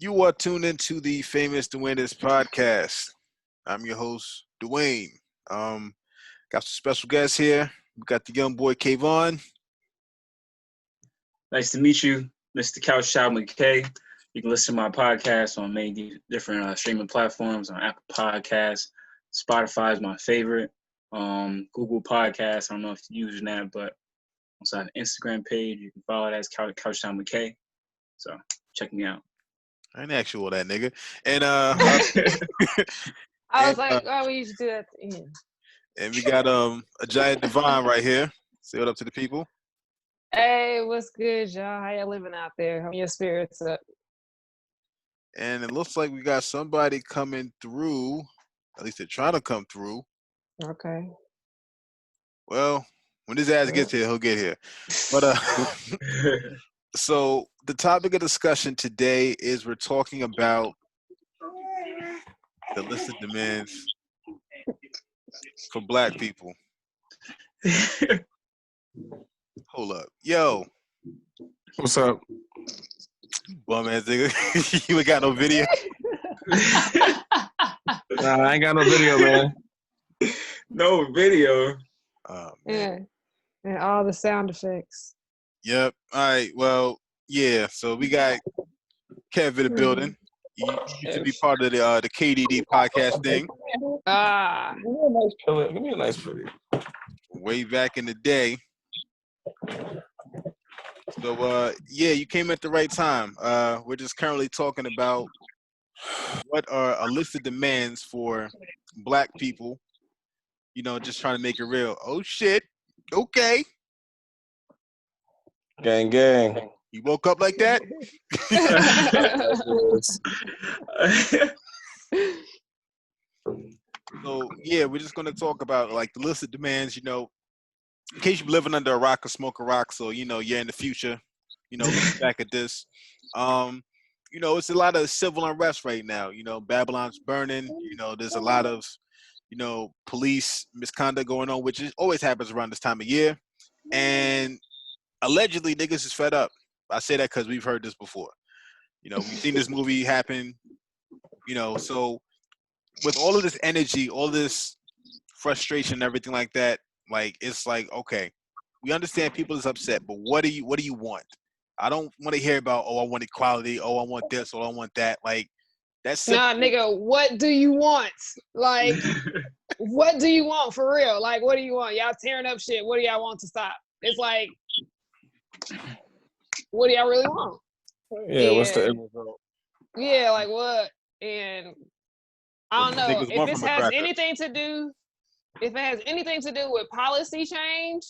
You are tuned into the Famous Dwayne's podcast. I'm your host, Dwayne. Got some special guests here. We got the young boy Kavohn. Nice to meet you, Mr. Couch Child McKay. You can listen to my podcast on many different streaming platforms, on Apple Podcasts. Spotify is my favorite. Google Podcasts, I don't know if you're using that, but also have an Instagram page. You can follow that as Couch Child McKay. So check me out. I ain't ask you all that, nigga. And I was like, oh, we used to do that at the end. and we got Ajaya Divine right here. Say what up to the people. Hey, what's good, y'all? How y'all living out there? How your spirits up? And it looks like we got somebody coming through. At least they're trying to come through. Okay. Well, when his ass gets here, he'll get here. But so the topic of discussion today is we're talking about the list of demands for Black people. Hold up. Yo. What's up? Bum ass nigga. You ain't got no video? Nah, I ain't got no video, man. No video. Oh, Yeah. And all the sound effects. Yep. All right. Well, yeah. So we got Kev in the building. He used to be part of the KDD podcast thing. Ah. Give me a nice video. Way back in the day. So yeah, you came at the right time. We're just currently talking about what are a list of demands for Black people. You know, just trying to make it real. Oh shit. Okay. Gang, gang. You woke up like that? So yeah, we're just gonna talk about like the list of demands, you know, in case you're living under a rock or smoke a rock, so you know you're in the future, you know, looking back at this. You know, it's a lot of civil unrest right now. You know, Babylon's burning, you know, there's a lot of, you know, police misconduct going on, which always happens around this time of year. And allegedly niggas is fed up. I say that because we've heard this before. You know, we've seen this movie happen, you know, so with all of this energy, all this frustration and everything like that, like it's like, okay, we understand people is upset, but what do you want? I don't want to hear about, oh, I want equality, oh, I want this, oh, I want that. Like that's simple. Nah, nigga, what do you want? Like, what do you want for real? Like, what do you want? Y'all tearing up shit. What do y'all want to stop? It's like, what do y'all really want? Yeah, what's the end result? Yeah, like what? And I don't know if it has anything to do. If it has anything to do with policy change,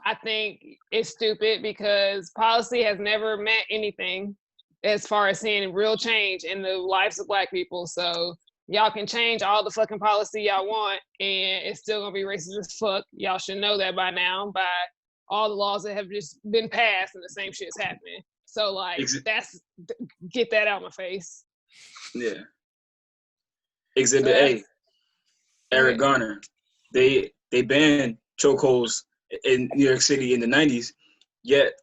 I think it's stupid because policy has never meant anything as far as seeing real change in the lives of Black people. So y'all can change all the fucking policy y'all want and it's still gonna be racist as fuck. Y'all should know that by now, by all the laws that have just been passed and the same shit's happening. So like, get that out my face. Yeah. Exhibit A, Eric Garner. They banned chokeholds in New York City in the 90s, yet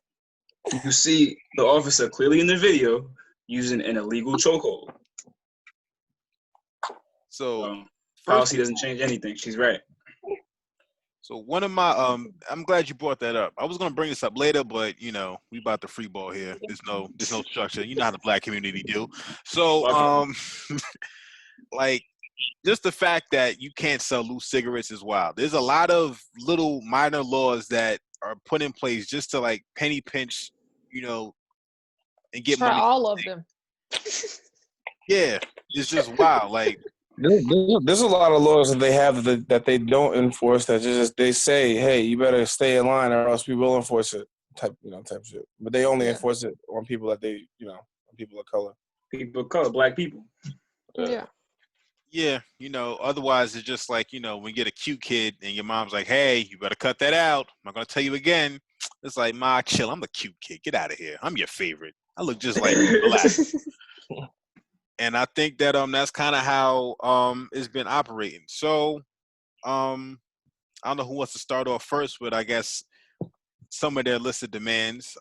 you see the officer clearly in the video using an illegal chokehold. So policy doesn't change anything. She's right. So one of my I'm glad you brought that up. I was gonna bring this up later, but you know, we about to free ball here. There's no structure. You know how the Black community do. So like just the fact that you can't sell loose cigarettes is wild. There's a lot of little minor laws that are put in place just to like penny pinch, you know, and get money. All of them. Yeah, it's just wild. Like there's a lot of laws that they have that they don't enforce. That just they say, hey, you better stay in line or else we will enforce it. Type shit. But they only enforce it on people that they, you know, on people of color. People of color, Black people. Yeah. Yeah, you know, otherwise it's just like, you know, when you get a cute kid and your mom's like, hey, you better cut that out. I'm not going to tell you again. It's like, Ma, chill. I'm the cute kid. Get out of here. I'm your favorite. I look just like you. Relax. And I think that that's kind of how it's been operating. So I don't know who wants to start off first with, I guess, some of their listed demands.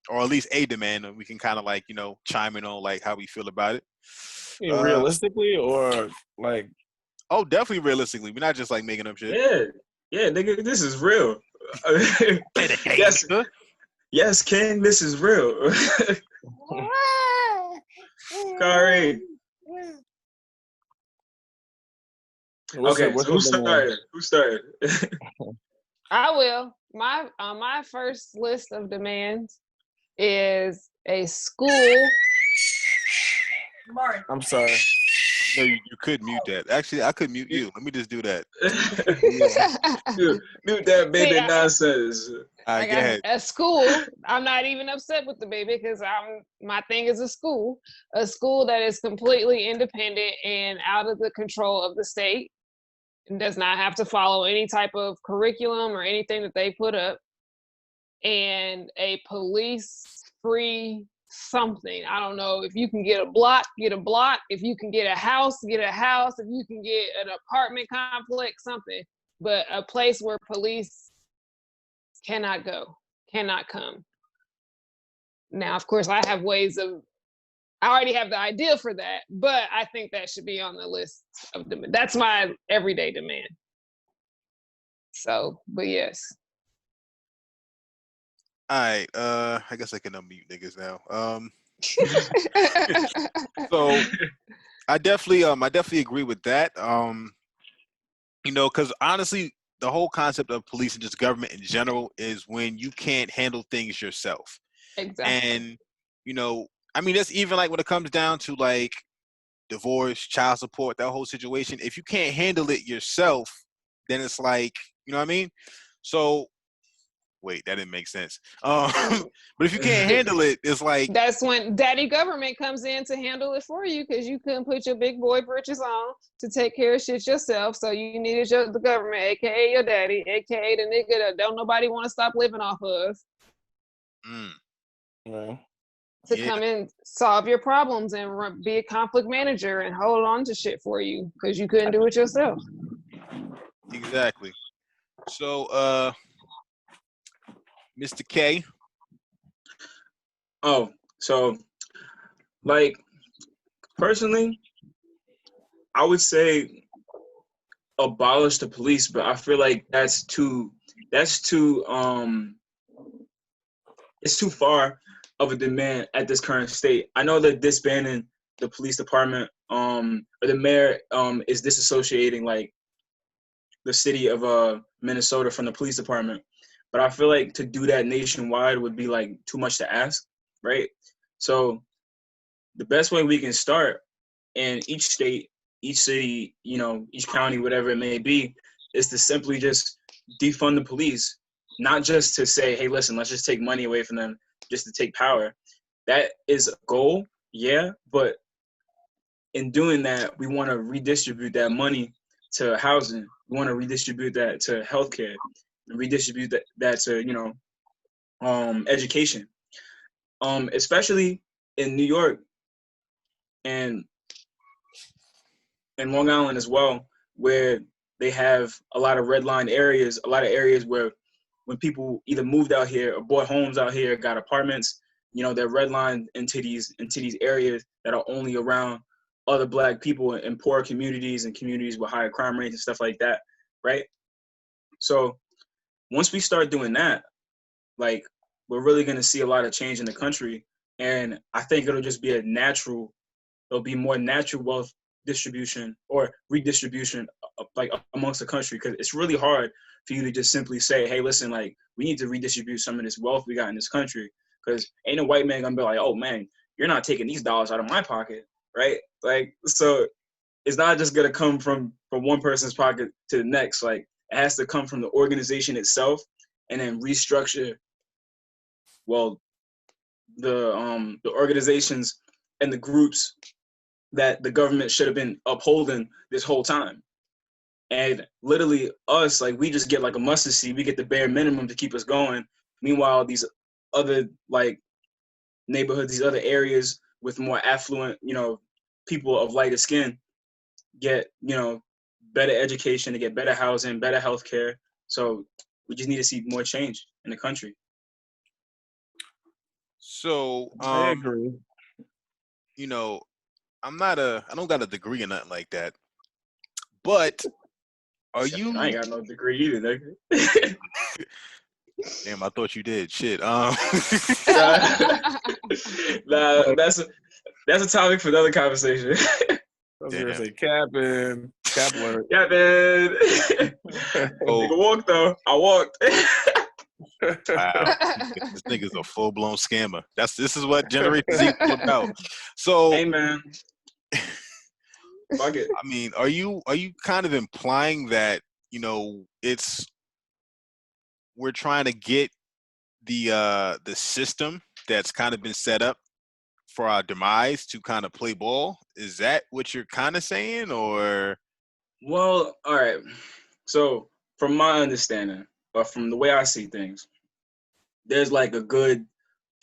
or at least a demand, and we can kind of like, chime in on like how we feel about it. Realistically, or like? Oh, definitely realistically. We're not just like making up shit. Yeah, nigga, this is real. Yes, yes, King, this is real. Kari. Okay, so who started? I will. My first list of demands is a school. I'm sorry. No, you could mute that. Actually, I could mute you. Let me just do that. Mute that baby nonsense. I got a school. I'm not even upset with the baby because my thing is a school that is completely independent and out of the control of the state and does not have to follow any type of curriculum or anything that they put up, and a police-free something. I don't know, if you can get a block, get a block. If you can get a house, get a house. If you can get an apartment complex, something. But a place where police cannot go, cannot come. Now, of course, I already have the idea for that, but I think that should be on the list of demand. That's my everyday demand. So, but yes. All right, I guess I can unmute niggas now. So I definitely agree with that. Because honestly, the whole concept of police and just government in general is when you can't handle things yourself. Exactly. And that's even like when it comes down to like divorce, child support, that whole situation. If you can't handle it yourself, then it's like, you know what I mean? So wait, that didn't make sense. But if you can't handle it, it's like that's when daddy government comes in to handle it for you, because you couldn't put your big boy britches on to take care of shit yourself. So you needed the government, aka your daddy, aka the nigga that don't nobody want to stop living off of, to come and solve your problems and be a conflict manager and hold on to shit for you because you couldn't do it yourself. Exactly. So, Mr. K. Oh, so like personally, I would say abolish the police, but I feel like that's too it's too far of a demand at this current state. I know that disbanding the police department, or the mayor is disassociating like the city of Minnesota from the police department. But I feel like to do that nationwide would be like too much to ask, right? So the best way we can start in each state, each city, each county, whatever it may be, is to simply just defund the police. Not just to say, hey, listen, let's just take money away from them just to take power. That is a goal, yeah, but in doing that, we want to redistribute that money to housing. We want to redistribute that to healthcare, and redistribute that to education, especially in New York and Long Island as well, where they have a lot of redline areas, a lot of areas where when people either moved out here or bought homes out here, got apartments, they're redlined into these areas that are only around other Black people in poor communities and communities with higher crime rates and stuff like that, right? So once we start doing that, like, we're really going to see a lot of change in the country. And I think it'll be more natural wealth distribution or redistribution like amongst the country, because it's really hard for you to just simply say, hey, listen, like, we need to redistribute some of this wealth we got in this country, because ain't a white man gonna be like, oh man, you're not taking these dollars out of my pocket, right? Like, so it's not just gonna come from one person's pocket to the next. Like, it has to come from the organization itself, and then restructure the organizations and the groups that the government should have been upholding this whole time. And literally us, like, we just get like a mustard seed. We get the bare minimum to keep us going. Meanwhile, these other like neighborhoods, these other areas with more affluent, people of lighter skin get, better education, to get better housing, better healthcare. So we just need to see more change in the country. So, I agree. You know, I don't got a degree or nothing like that. But are you? I ain't got no degree either, nigga. Damn, I thought you did. Shit. Nah, that's a topic for another conversation. I was gonna say Kaplan. Yeah, man. Nigga walked though. I walked. Wow, this nigga's a full blown scammer. This is what Generation Z is about. So, hey man, fuck it. I mean, are you kind of implying that we're trying to get the system that's kind of been set up for our demise to kind of play ball? Is that what you're kind of saying, or? Well, all right. So, from my understanding, or from the way I see things, there's like a good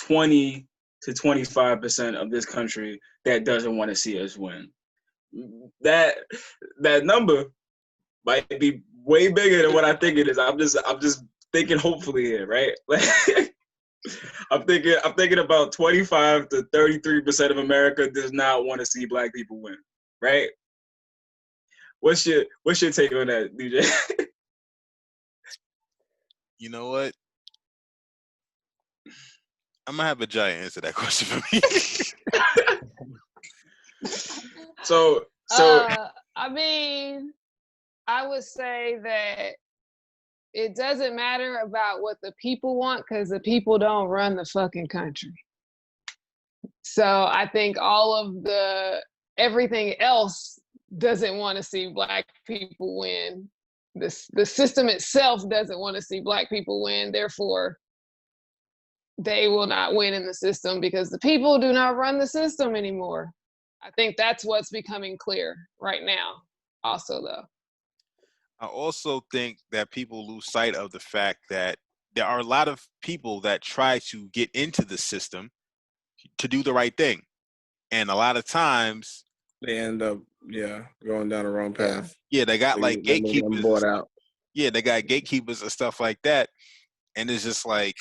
20 to 25% of this country that doesn't want to see us win. That number might be way bigger than what I think it is. I'm just thinking hopefully here, right? I'm thinking about 25 to 33% of America does not want to see black people win, right? What's your take on that, DJ? You know what? I'm gonna have Ajaya answer that question for me. So I mean, I would say that it doesn't matter about what the people want because the people don't run the fucking country. So I think all of everything else doesn't want to see black people win. The system itself doesn't want to see black people win. Therefore, they will not win in the system because the people do not run the system anymore. I think that's what's becoming clear right now. Also, though, I also think that people lose sight of the fact that there are a lot of people that try to get into the system to do the right thing. And a lot of times they end up, going down the wrong path. Yeah, they got like gatekeepers. Bought out. Yeah, they got gatekeepers and stuff like that. And it's just like,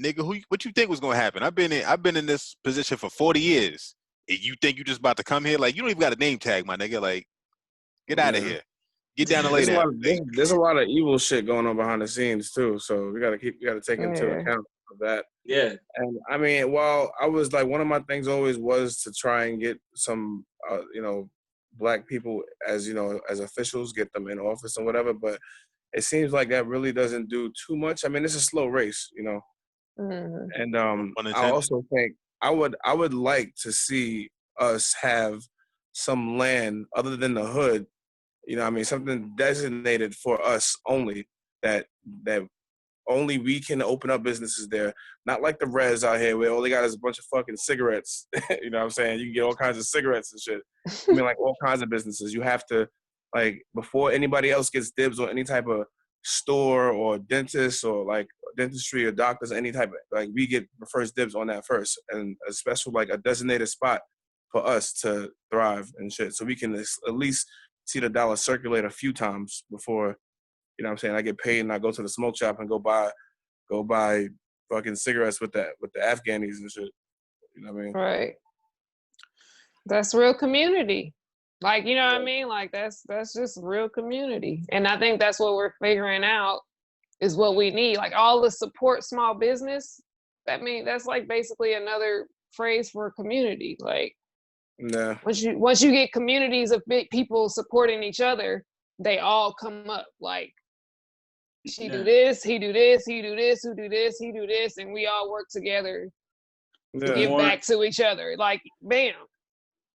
nigga, what you think was gonna happen? I've been in this position for 40 years. And you think you just about to come here? Like, you don't even got a name tag, my nigga. Like, get out of here. Get down and lay down. There's a lot of evil shit going on behind the scenes too. So we gotta take into account of that. Yeah. And I mean, well, I was like, one of my things always was to try and get some, black people as officials, get them in office and whatever. But it seems like that really doesn't do too much. I mean, it's a slow race, Mm-hmm. And I also think I would like to see us have some land other than the hood. Something designated for us only, that only we can open up businesses there. Not like the res out here where all they got is a bunch of fucking cigarettes. You know what I'm saying? You can get all kinds of cigarettes and shit. I mean, like all kinds of businesses. You have to, like, before anybody else gets dibs on any type of store or dentist or like dentistry or doctors, any type of, like, we get the first dibs on that first, and a special, like, a designated spot for us to thrive and shit. So we can at least see the dollar circulate a few times before, I get paid and I go to the smoke shop and go buy fucking cigarettes with the Afghanis and shit. You know what I mean? Right. That's real community. Like, you know what I mean? Like, that's just real community. And I think that's what we're figuring out is what we need. Like, all the support small business, that's like basically another phrase for community. Like, once you get communities of big people supporting each other, they all come up. Like, she do this, he do this, he do this, who do this, he do this, and we all work together to give back to each other. Like, bam.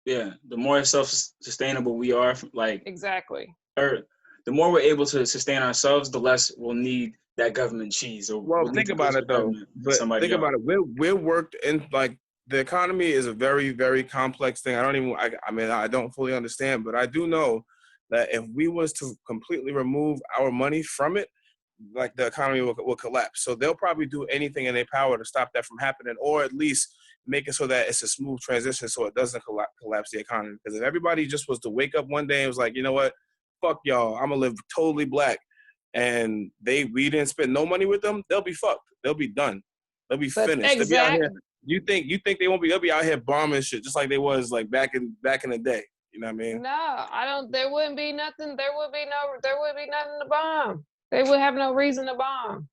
Yeah, the more self-sustainable we are, like, exactly. Or the more we're able to sustain ourselves, the less we'll need that government cheese. Or well, think about it though. But think about it. We're worked in, like, the economy is a very, very complex thing. I don't fully understand, but I do know that if we was to completely remove our money from it, like, the economy will collapse. So they'll probably do anything in their power to stop that from happening, or at least make it so that it's a smooth transition so it doesn't collapse the economy. Because if everybody just was to wake up one day and was like, you know what, fuck y'all, I'm gonna live totally black, and we didn't spend no money with them, they'll be fucked. They'll be done. They'll be finished. Exactly. You think they won't be? They'll be out here bombing shit just like they was like back in the day. You know what I mean? No, I don't. There wouldn't be nothing. There would be nothing to bomb. They would have no reason to bomb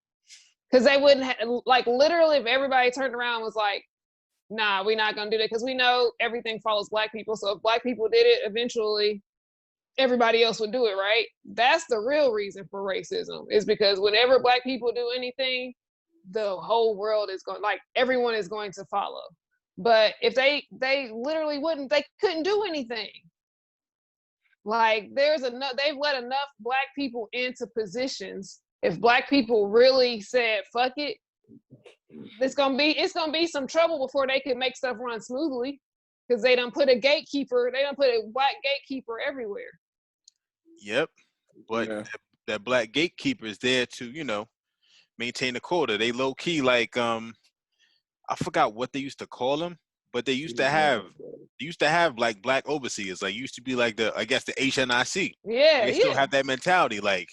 because they wouldn't like literally if everybody turned around and was like, nah, we're not gonna do that because we know everything follows black people. So if black people did it, eventually everybody else would do it, right? That's the real reason for racism is because whenever black people do anything, the whole world is going like everyone is going to follow. But if they literally wouldn't, they couldn't do anything. Like there's enough, they've let enough black people into positions. If black people really said, fuck it, it's gonna be some trouble before they could make stuff run smoothly. Because they done put a black gatekeeper everywhere. Yep. But that black gatekeeper is there to, maintain the quota. They low key like I forgot what they used to call them, but they used to have like black overseers. Like used to be like the HNIC. Yeah. They still have that mentality. Like,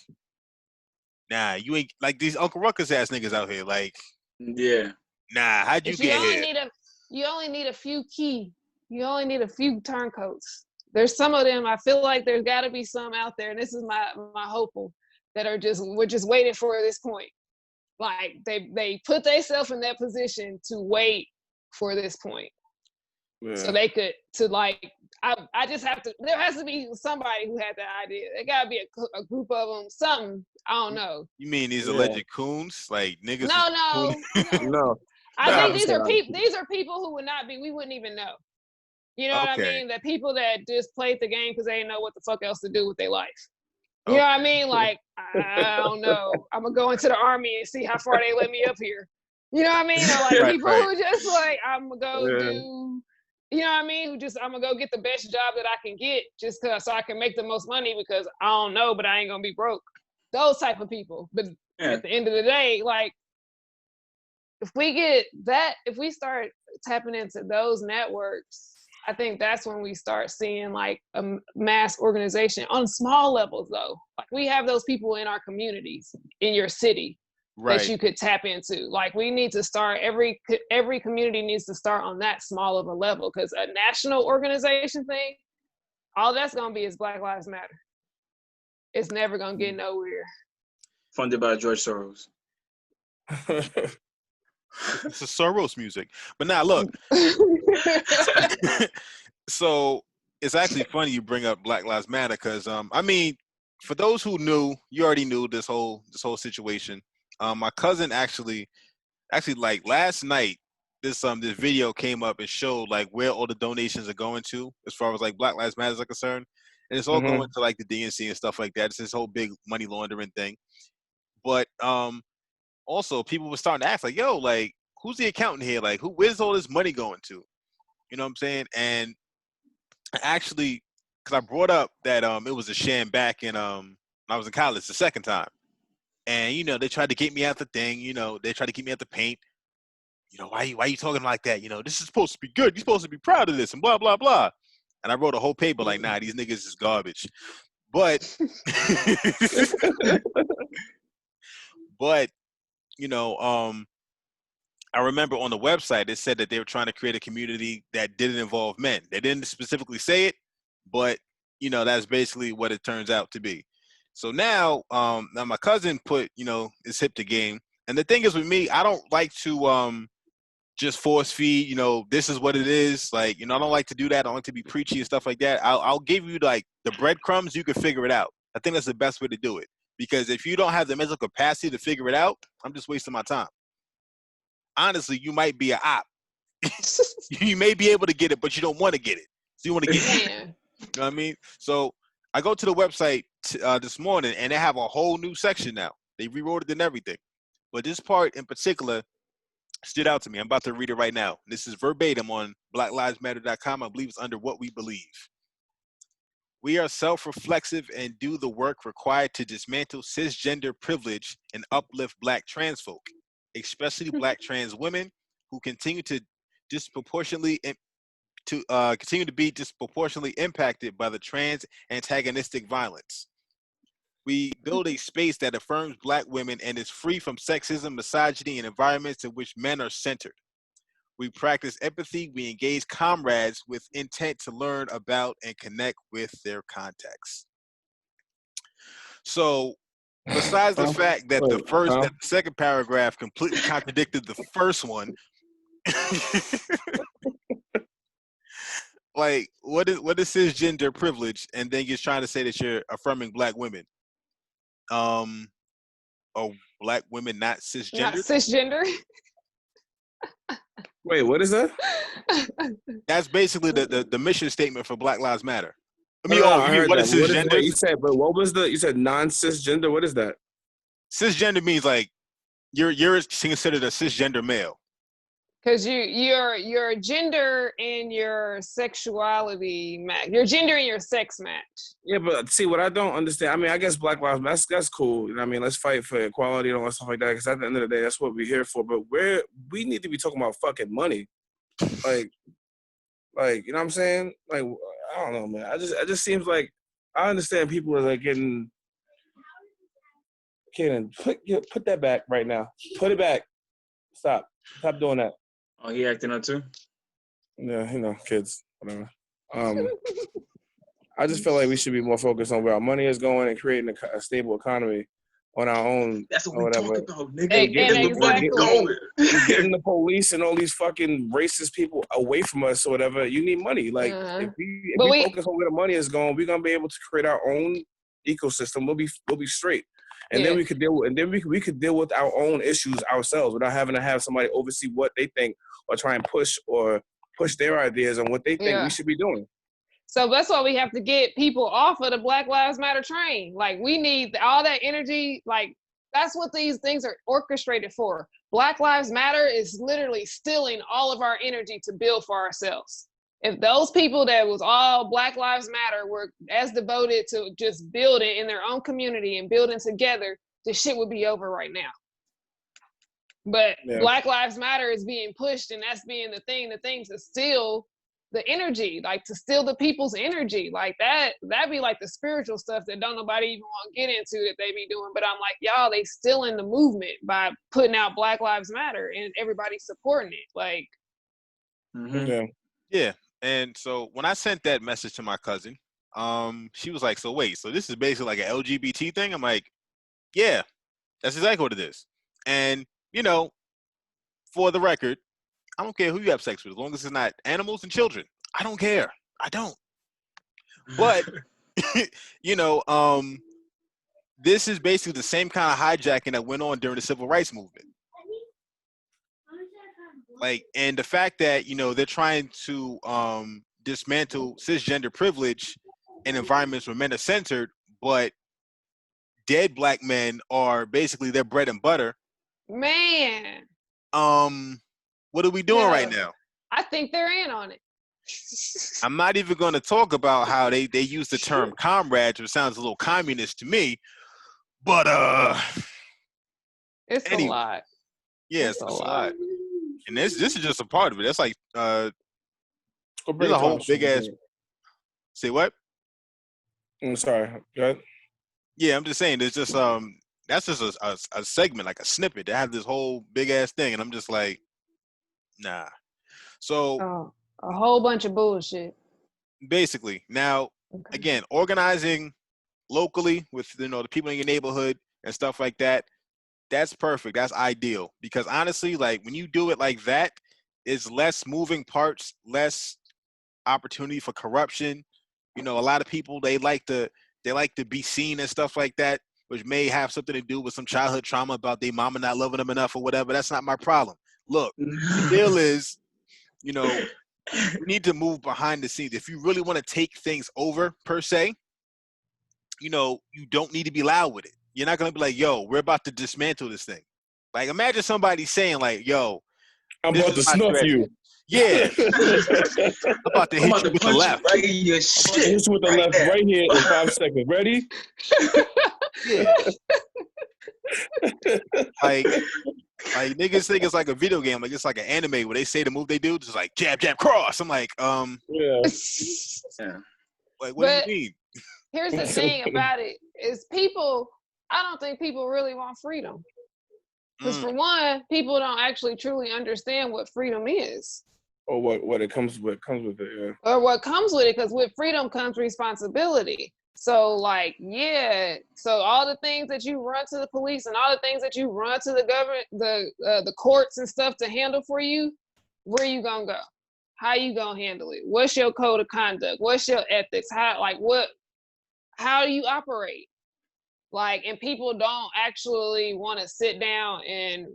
nah, you ain't like these Uncle Ruckus ass niggas out here. Like, yeah, nah, how'd you get here? You only need a few You only need a few turncoats. There's some of them. I feel like there's got to be some out there, and this is my hopeful that we're just waiting for this point. Like they put themselves in that position to wait for this point, so they could I just have to. There has to be somebody who had that idea. There got to be a group of them. Something I don't know. You mean these alleged coons, like niggas? No. I think these are people who would not be. We wouldn't even know. You know what I mean? The people that just played the game because they didn't know what the fuck else to do with their life. You know what I mean? Like, I don't know. I'm going to go into the army and see how far they let me up here. You know what I mean? Or like people who just like, I'm going to go do, you know what I mean? I'm going to go get the best job that I can get just so I can make the most money because I don't know, but I ain't going to be broke. Those type of people. But at the end of the day, like, if we start tapping into those networks, I think that's when we start seeing like a mass organization on small levels though. Like we have those people in our communities, in your city that you could tap into. Like we need to start, every community needs to start on that small of a level because a national organization thing, all that's gonna be is Black Lives Matter. It's never gonna get nowhere. Funded by George Soros. It's a Soros music. But now look. So it's actually funny you bring up Black Lives Matter because I mean, for those who knew, you already knew this whole situation. My cousin actually like last night, this video came up and showed like where all the donations are going to as far as like Black Lives Matter are concerned. And it's all going to like the DNC and stuff like that. It's this whole big money laundering thing. But also people were starting to ask like, yo, like who's the accountant here? Like where's all this money going to? You know what I'm saying? And actually, because I brought up that it was a sham back in when I was in college the second time. And they tried to get me out the thing, they tried to get me out the paint. Why you talking like that? This is supposed to be good. You're supposed to be proud of this and blah blah blah. And I wrote a whole paper like, nah, these niggas is garbage. But but I remember on the website it said that they were trying to create a community that didn't involve men. They didn't specifically say it, but that's basically what it turns out to be. So now my cousin put his hip to game, and the thing is with me, I don't like to just force feed. This is what it is. Like I don't like to do that. I don't like to be preachy and stuff like that. I'll give you like the breadcrumbs. You can figure it out. I think that's the best way to do it because if you don't have the mental capacity to figure it out, I'm just wasting my time. Honestly, you might be an op. You may be able to get it, but you don't want to get it. So you want to get it. You know what I mean? So I go to the website this morning, and they have a whole new section now. They rewrote it and everything. But this part in particular stood out to me. I'm about to read it right now. This is verbatim on blacklivesmatter.com. I believe it's under What We Believe. We are self-reflexive and do the work required to dismantle cisgender privilege and uplift Black trans folk, especially Black trans women who continue to be disproportionately impacted by the trans antagonistic violence. We build a space that affirms Black women and is free from sexism, misogyny, and environments in which men are centered. We practice empathy. We engage comrades with intent to learn about and connect with their context. So, besides the fact that the second paragraph completely contradicted the first one, like what is cisgender privilege, and then you're trying to say that you're affirming black women, or black women not cisgender? Not cisgender. Wait, what is that? That's basically the mission statement for Black Lives Matter. I mean, I heard what that. is cisgender? What you said, but what was you said non-cisgender? What is that? Cisgender means like you're considered a cisgender male. Because your gender and your sexuality match. Your gender and your sex match. Yeah, but see, what I don't understand, I mean, I guess Black Lives Matter, that's cool. You know what I mean? Let's fight for equality and all that stuff like that, because at the end of the day, that's what we're here for. But we need to be talking about fucking money. Like, you know what I'm saying? Like, I don't know, man. It just seems like, I understand people are like getting, put that back right now. Put it back. Stop doing that. Oh, he acting up too? Yeah, you know, kids, whatever. I just feel like we should be more focused on where our money is going and creating a stable economy on our own. That's what we talk about, nigga. And Getting the police and all these fucking racist people away from us or whatever. You need money. Like if we focus on where the money is going, we're gonna be able to create our own ecosystem. We'll be straight. And then we could deal with our own issues ourselves without having to have somebody oversee what they think or try and push their ideas on what they think we should be doing. So that's why we have to get people off of the Black Lives Matter train. Like we need all that energy. Like that's what these things are orchestrated for. Black Lives Matter is literally stealing all of our energy to build for ourselves. If those people that was all Black Lives Matter were as devoted to just building in their own community and building together, this shit would be over right now. But Black Lives Matter is being pushed, and that's being the thing to steal the energy, like to steal the people's energy. Like that'd be like the spiritual stuff that don't nobody even want to get into that they be doing. But I'm like, y'all, they stealing the movement by putting out Black Lives Matter and everybody supporting it. Like, yeah. And so when I sent that message to my cousin, she was like, so wait, so this is basically like an LGBT thing? I'm like, yeah, that's exactly what it is. And, you know, for the record, I don't care who you have sex with, as long as it's not animals and children. I don't care. I don't. But, you know, this is basically the same kind of hijacking that went on during the civil rights movement. Like, and the fact that, you know, they're trying to dismantle cisgender privilege in environments where men are censored, but dead black men are basically their bread and butter. Man. What are we doing right now? I think they're in on it. I'm not even going to talk about how they use the term comrades, which sounds a little communist to me, but it's anyway. A lot. Yeah, it's a lot. And this is just a part of it. That's like there's a whole big ass. Say what? I'm sorry. Go ahead. Yeah, I'm just saying. There's just that's just a segment, like a snippet. They have this whole big ass thing, and I'm just like, nah. So a whole bunch of bullshit. Basically, now again, organizing locally with the people in your neighborhood and stuff like that. That's perfect. That's ideal. Because honestly, like when you do it like that, it's less moving parts, less opportunity for corruption. You know, a lot of people they like to be seen and stuff like that, which may have something to do with some childhood trauma about their mama not loving them enough or whatever. That's not my problem. Look, the deal is, you know, you need to move behind the scenes. If you really want to take things over per se, you know, you don't need to be loud with it. You're not going to be like, yo, we're about to dismantle this thing. Like, imagine somebody saying, like, yo, I'm about to snuff you. Yeah. I'm about to hit you with the left. Right in your shit. I'm about to hit you with the left right here in 5 seconds. Ready? Yeah. like niggas think it's like a video game. Like, it's like an anime where they say the move they do, just like jab, jab, cross. I'm like, yeah. Like, what do you mean? Here's the thing about it is I don't think people really want freedom. Because for one, people don't actually truly understand what freedom is. Or what it comes with it, yeah. Or what comes with it, because with freedom comes responsibility. So like, yeah, so all the things that you run to the police and all the things that you run to the government, the courts and stuff to handle for you, where you gonna go? How you gonna handle it? What's your code of conduct? What's your ethics? How do you operate? Like, and people don't actually want to sit down and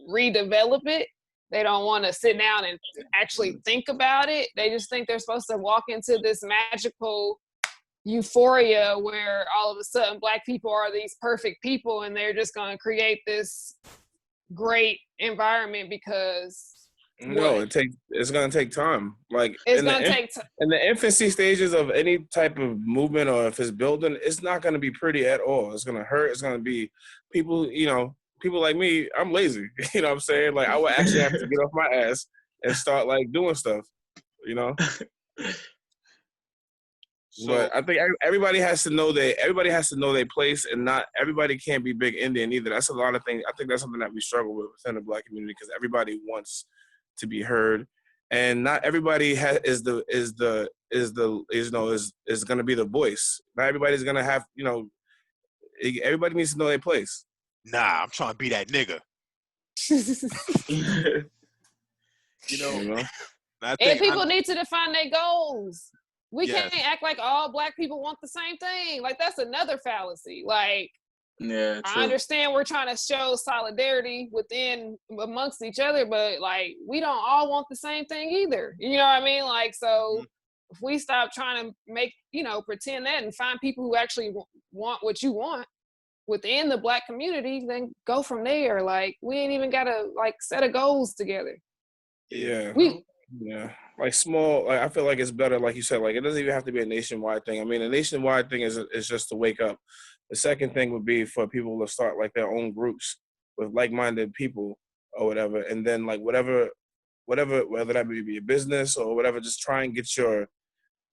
redevelop it. They don't want to sit down and actually think about it. They just think they're supposed to walk into this magical euphoria where all of a sudden Black people are these perfect people and they're just going to create this great environment because no, it's gonna take time. Like it's gonna take in the infancy stages of any type of movement, or if it's building, it's not gonna be pretty at all. It's gonna hurt. It's gonna be people. People like me. I'm lazy. You know what I'm saying? Like I would actually have to get off my ass and start like doing stuff. You know. So, but I think everybody has to know their place, and not everybody can't be big Indian either. That's a lot of things. I think that's something that we struggle with within the Black community, because everybody wants to be heard, and not everybody is going to be the voice. Not everybody's going to have, everybody needs to know their place. Nah, I'm trying to be that nigga. And people need to define their goals. We can't act like all Black people want the same thing. Like, that's another fallacy. Like, yeah, true. I understand we're trying to show solidarity amongst each other, but like, we don't all want the same thing either. You know what I mean? Like, so if we stop trying to make, pretend that and find people who actually want what you want within the Black community, then go from there. Like, we ain't even got to like set a goals together. Yeah. Like small, like I feel like it's better, like you said, like it doesn't even have to be a nationwide thing. I mean, a nationwide thing is just to wake up. The second thing would be for people to start like their own groups with like-minded people or whatever, and then like whatever, whether that be a business or whatever, just try and get your,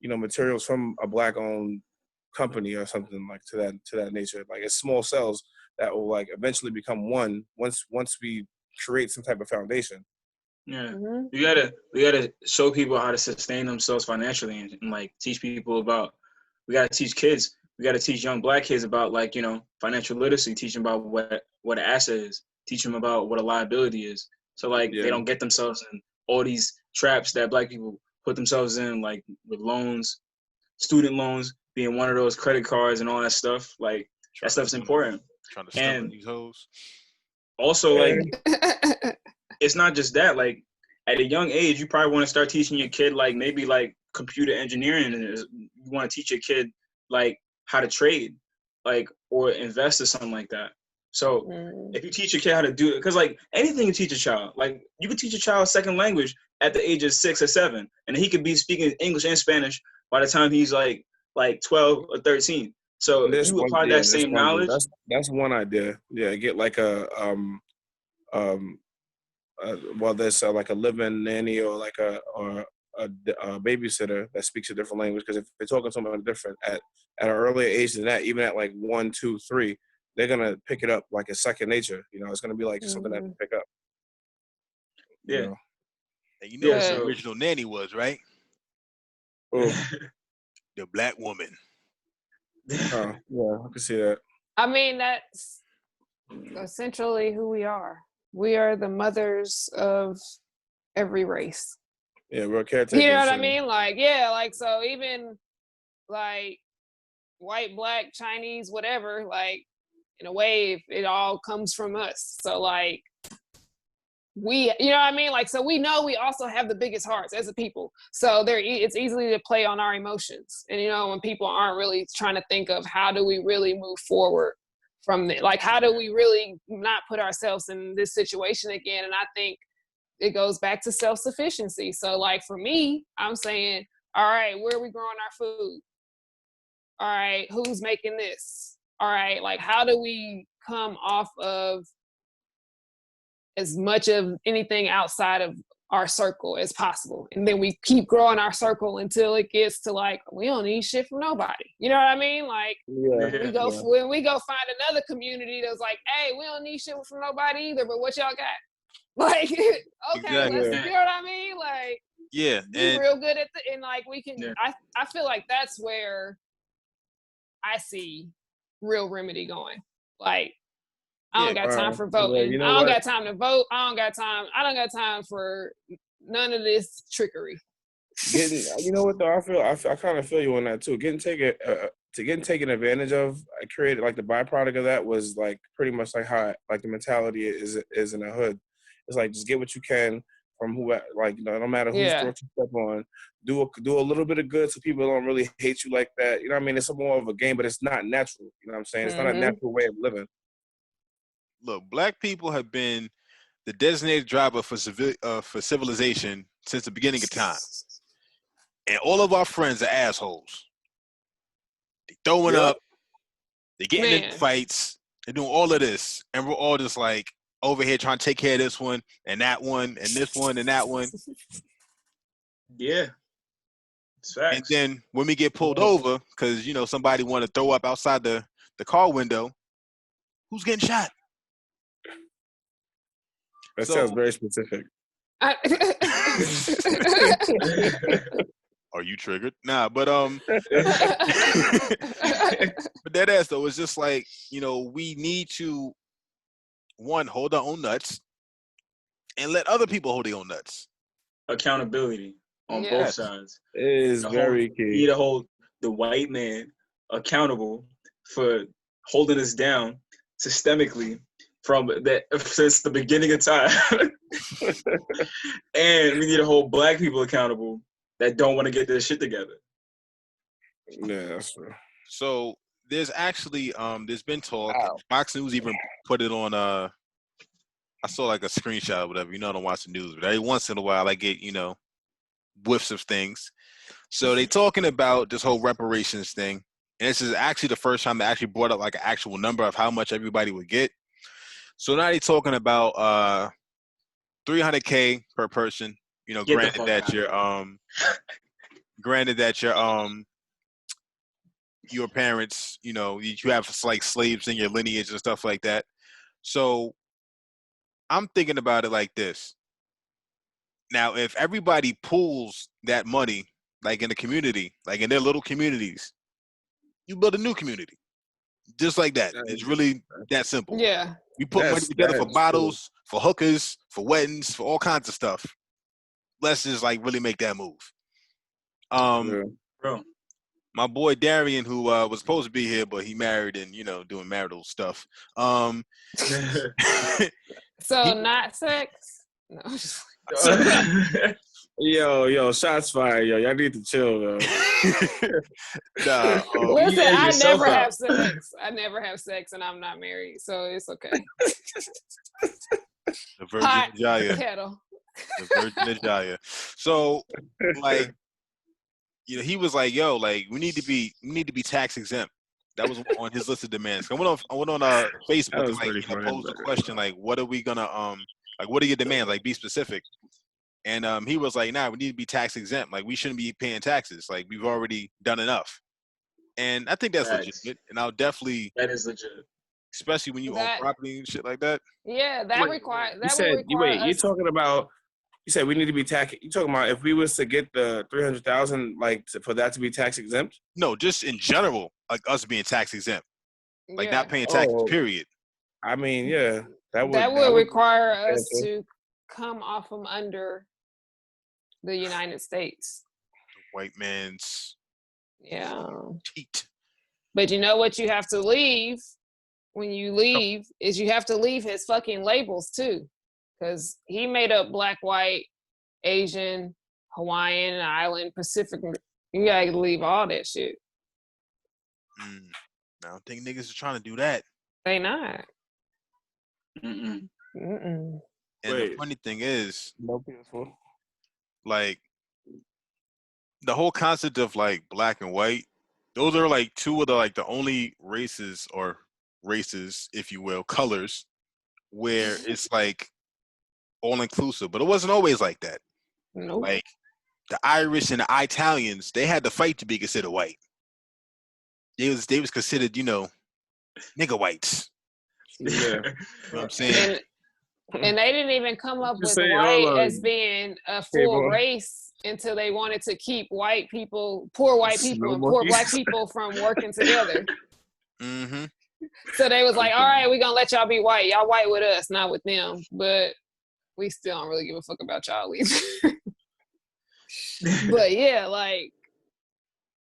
materials from a Black-owned company or something like to that nature. Like it's small cells that will like eventually become one once we create some type of foundation. Yeah, we gotta show people how to sustain themselves financially, and like teach people about. We gotta teach kids. We gotta teach young Black kids about like financial literacy. Teach them about what an asset is. Teach them about what a liability is. So like they don't get themselves in all these traps that Black people put themselves in, like with loans, student loans being one of those, credit cards and all that stuff. Like that stuff's important. Trying to stump these hoes. Also, like. It's not just that. Like at a young age, you probably want to start teaching your kid like maybe like computer engineering. You want to teach your kid like how to trade, like or invest or something like that. So if you teach your kid how to do it, because like anything you teach a child, like you could teach a child a second language at the age of 6 or 7, and he could be speaking English and Spanish by the time he's like 12 or 13. So if you apply that same knowledge, that's one idea. Yeah, get like a there's like a live-in nanny or like a babysitter that speaks a different language, because if they're talking to someone different at an earlier age than that, even at like 1, 2, 3, they're gonna pick it up like a second nature. It's gonna be like something that they pick up. Yeah. And what the original nanny was, right? The Black woman. Yeah, I can see that. I mean, that's essentially who we are. We are the mothers of every race. Yeah, we're caretakers. You know what I mean? Like, yeah, like, so even like white, Black, Chinese, whatever, like in a way, it all comes from us. So like you know what I mean? Like, so we know we also have the biggest hearts as a people. So it's easy to play on our emotions. And, when people aren't really trying to think of how do we really move forward from it? Like, how do we really not put ourselves in this situation again? And I think it goes back to self-sufficiency. So like for me, I'm saying, all right, where are we growing our food? All right, who's making this? All right, like how do we come off of as much of anything outside of our circle as possible. And then we keep growing our circle until it gets to like, we don't need shit from nobody. You know what I mean? Like when we go find another community that's like, hey, we don't need shit from nobody either, but what y'all got? Like, okay, exactly. let's, you know what I mean? Like, be real good at and like we can, I feel like that's where I see real remedy going. Like, I don't got time for voting. I don't got time to vote. I don't got time for none of this trickery. You know what though? I kind of feel you on that too. Getting taken advantage of, I created like the byproduct of that was like pretty much like how like the mentality is in the hood. It's like just get what you can from who, like, you know, no matter whose throat you step on, do a little bit of good so people don't really hate you like that. You know what I mean? It's more of a game, but it's not natural. You know what I'm saying? It's not a natural way of living. Look, black people have been the designated driver for civilization since the beginning of time. And all of our friends are assholes. They throwing up, they getting in fights, they're doing all of this. And we're all just like over here trying to take care of this one and that one and this one and that one. Yeah. It's facts. And then when we get pulled over, because, you know, somebody want to throw up outside the car window, who's getting shot? That sounds very specific. Are you triggered? Nah, but but that ass though, it's just like, you know, we need to hold our own nuts and let other people hold their own nuts. Accountability on both sides. It is very key. You need to hold the white man accountable for holding us down systemically since the beginning of time. And we need to hold black people accountable that don't want to get their shit together. Yeah, that's true. So there's actually there's been talk. Fox News even put it on I saw like a screenshot or whatever. You know, I don't watch the news, but every once in a while I get, you know, whiffs of things. So they talking about this whole reparations thing. And this is actually the first time they actually brought up like an actual number of how much everybody would get. So now they're talking about $300K per person. You know, granted that your parents, you know, you have like slaves in your lineage and stuff like that. So I'm thinking about it like this. Now, if everybody pools that money, like in the community, like in their little communities, you build a new community. Just like that. It's really that simple. Yeah. We put money together for bottles, for hookers, for weddings, for all kinds of stuff. Let's just like really make that move. My boy Darian, who was supposed to be here, but he married and, you know, doing marital stuff. So not sex? No. Yo, shots fired, yo. Y'all need to chill, though. Listen, I never have sex. I never have sex, and I'm not married, so it's okay. The Virgin Ajaya. Kettle. The Virgin Ajaya. So, like, you know, he was like, "Yo, like, we need to be tax exempt." That was on his list of demands. I went on Facebook and like posed a question like, "What are we gonna like? What are your demands? Like, be specific." And he was like, "Nah, we need to be tax exempt. Like, we shouldn't be paying taxes. Like, we've already done enough." And I think that's legit. And I'll definitely that is legit, especially when you own property and shit like that. Yeah, that requires. You're talking about. You said we need to be tax. You talking about if we was to get the 300,000, like for that to be tax exempt? No, just in general, like us being tax exempt, like not paying taxes. Period. I mean, yeah, that would require us to come off from under the United States. The white man's teat. But you know what you have to leave when you leave is you have to leave his fucking labels too. Because he made up black, white, Asian, Hawaiian, Island, Pacific. You gotta leave all that shit. I don't think niggas are trying to do that. They not. Mm-mm. Mm-mm. And the funny thing is, like, the whole concept of like black and white, those are like two of the only races, if you will, colors, where it's like all inclusive, but it wasn't always like that. Nope. Like the Irish and the Italians, they had to fight to be considered white. They was considered, nigger whites. Yeah. You know what I'm saying? And they didn't even come up with Say, white as being a full race until they wanted to keep white people, poor white people, and poor black people from working together. Mm-hmm. So they was like, all right, we're going to let y'all be white. Y'all white with us, not with them. But we still don't really give a fuck about y'all either. But yeah, like,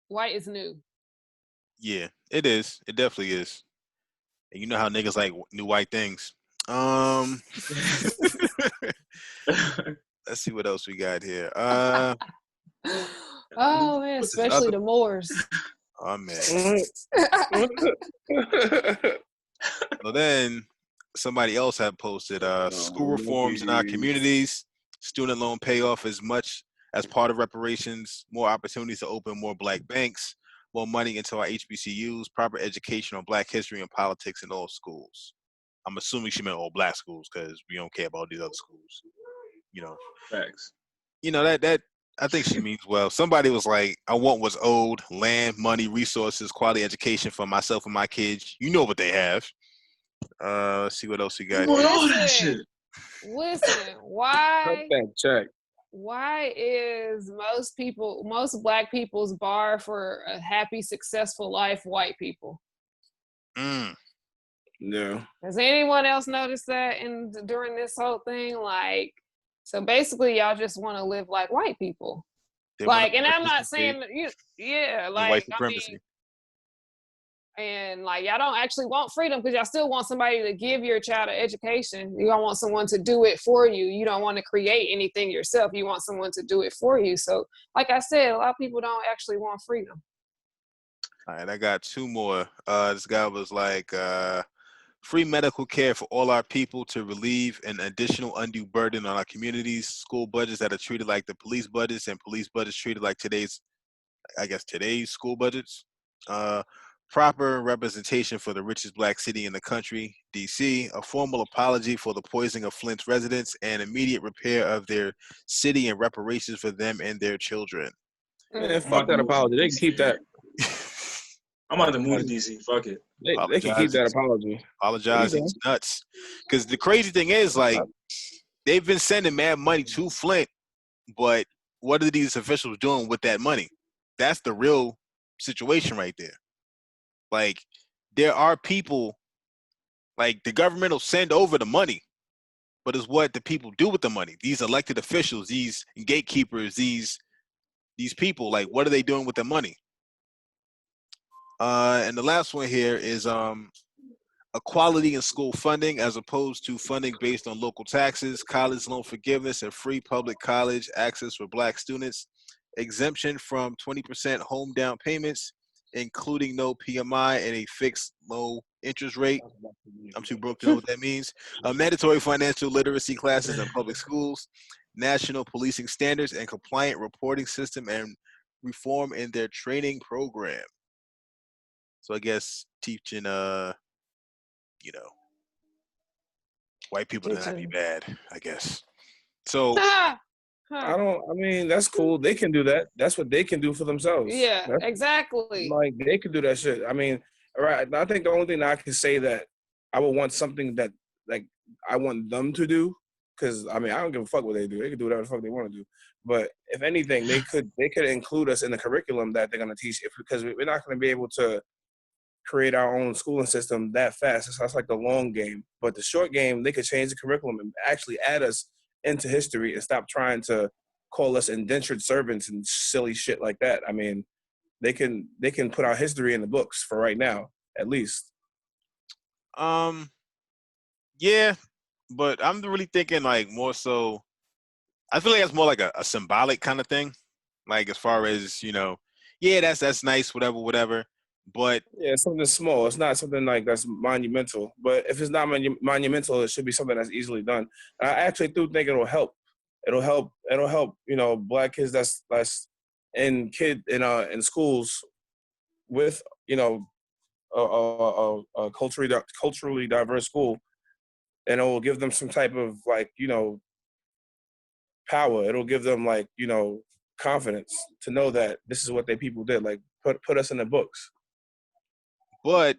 white is new. Yeah, it is. It definitely is. And you know how niggas like new white things. Let's see what else we got here. Oh man, especially the Moors. Oh man. So then somebody else had posted school reforms in our communities, student loan payoff as much as part of reparations, more opportunities to open more black banks, more money into our HBCUs, proper education on black history and politics in all schools. I'm assuming she meant all black schools because we don't care about these other schools. Facts. That I think she means well. Somebody was like, I want what's owed: land, money, resources, quality education for myself and my kids. You know what they have. Let's see what else we got here. All that shit. Listen, why? Check. Why is most black people's bar for a happy, successful life white people? Yeah. Has anyone else noticed that during this whole thing? Like, so basically, y'all just want to live like white people. Like, and I'm not saying like white supremacy. And like y'all don't actually want freedom because y'all still want somebody to give your child an education. You don't want someone to do it for you. You don't want to create anything yourself. You want someone to do it for you. So like I said, a lot of people don't actually want freedom. All right, I got two more. This guy was like, free medical care for all our people to relieve an additional undue burden on our communities, school budgets that are treated like the police budgets and police budgets treated like today's school budgets. Proper representation for the richest black city in the country, DC, a formal apology for the poisoning of Flint's residents, and immediate repair of their city and reparations for them and their children. Man, fuck that apology. They can keep that. I'm about to move to DC. Fuck it. They can keep that apology. Apologize. It's nuts. Because the crazy thing is, like, they've been sending mad money to Flint, but what are these officials doing with that money? That's the real situation right there. Like, there are people, like, the government will send over the money, but it's what the people do with the money. These elected officials, these gatekeepers, these people, like, what are they doing with the money? And the last one here is equality in school funding as opposed to funding based on local taxes, college loan forgiveness, and free public college access for black students, exemption from 20% home down payments, including no PMI and a fixed low interest rate. I'm too broke to know what that means. Mandatory financial literacy classes in public schools, national policing standards and compliant reporting system, and reform in their training program. So I guess teaching, white people to not be bad, I guess. So I mean, that's cool. They can do that. That's what they can do for themselves. Yeah, exactly. Like, they can do that shit. I mean, right. I think the only thing that I can say that I would want something that, like, I want them to do, because, I mean, I don't give a fuck what they do. They can do whatever the fuck they want to do. But if anything, they could include us in the curriculum that they're going to teach, because we're not going to be able to create our own schooling system that fast. So that's like the long game. But the short game, they could change the curriculum and actually add us into history and stop trying to call us indentured servants and silly shit like that. I mean, they can put our history in the books for right now, at least. Yeah, but I'm really thinking, like, more so, I feel like it's more like a symbolic kind of thing. Like, as far as, that's nice, whatever. But yeah, something small. It's not something like that's monumental. But if it's not monumental, it should be something that's easily done. I actually do think it'll help. It'll help. Black kids that's in schools with a culturally diverse school, and it will give them some type of, like, power. It'll give them like, you know, confidence to know that this is what they people did. Like put us in the books. But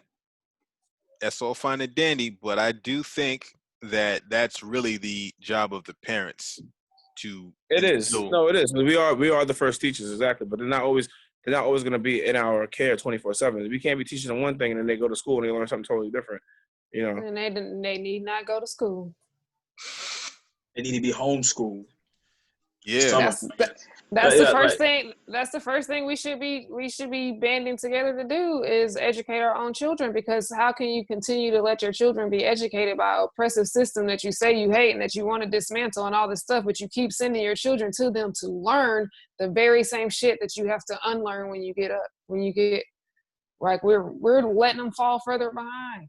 that's all fine and dandy. But I do think that that's really the job of the parents to. It is. No, it is. We are the first teachers, exactly. But they're not always going to be in our care 24/7. We can't be teaching them one thing and then they go to school and they learn something totally different. You know. And they need not go to school. They need to be homeschooled. Yeah. That's the first thing. That's the first thing we should be banding together to do is educate our own children, because how can you continue to let your children be educated by an oppressive system that you say you hate and that you want to dismantle and all this stuff, but you keep sending your children to them to learn the very same shit that you have to unlearn when you get like we're letting them fall further behind.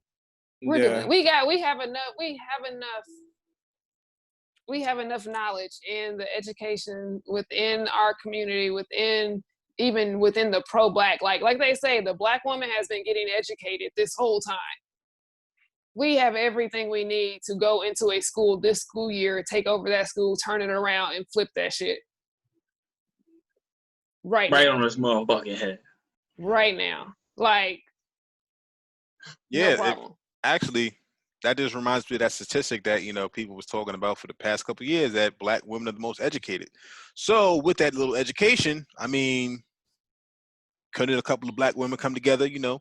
We have enough knowledge in the education within our community, even within the pro-Black. Like they say, the Black woman has been getting educated this whole time. We have everything we need to go into a school this school year, take over that school, turn it around, and flip that shit. Right on this motherfucking head. Right now. Like, yeah, no problem. Actually, that just reminds me of that statistic that, you know, people was talking about for the past couple of years, that Black women are the most educated. So with that little education, I mean, couldn't a couple of Black women come together, you know,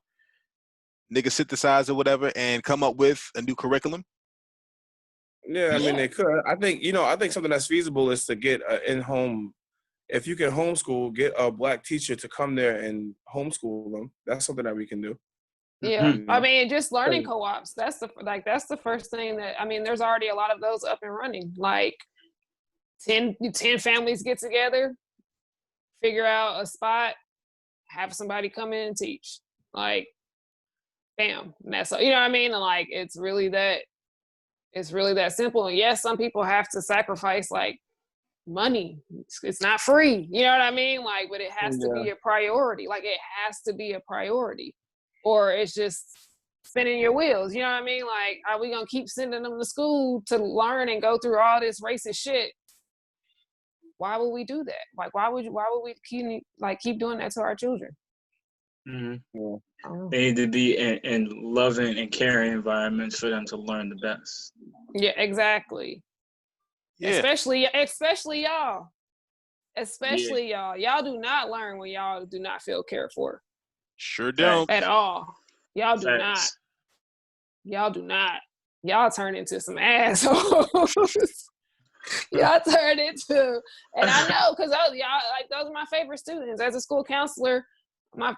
niggas synthesize or whatever, and come up with a new curriculum? Yeah, I mean, they could. I think something that's feasible is to get in-home, if you can homeschool, get a Black teacher to come there and homeschool them. That's something that we can do. Yeah, I mean, just learning co-ops. That's the first thing that, I mean, there's already a lot of those up and running. Like 10 families get together, figure out a spot, have somebody come in and teach. Like, bam, that's, you know what I mean? And like, it's really that simple. And yes, some people have to sacrifice like money. It's not free. You know what I mean? Like, but it has to be a priority. Like, it has to be a priority. Or it's just spinning your wheels. You know what I mean? Like, are we gonna keep sending them to school to learn and go through all this racist shit? Why would we do that? Like, why would we keep doing that to our children? They need to be in loving and caring environments for them to learn the best. Yeah, exactly. Yeah. Especially y'all. Especially y'all. Y'all do not learn when y'all do not feel cared for. Sure don't. At all. Y'all do not. Y'all do not. Y'all turn into some assholes. Y'all turn into, and I know, because those are my favorite students. As a school counselor, my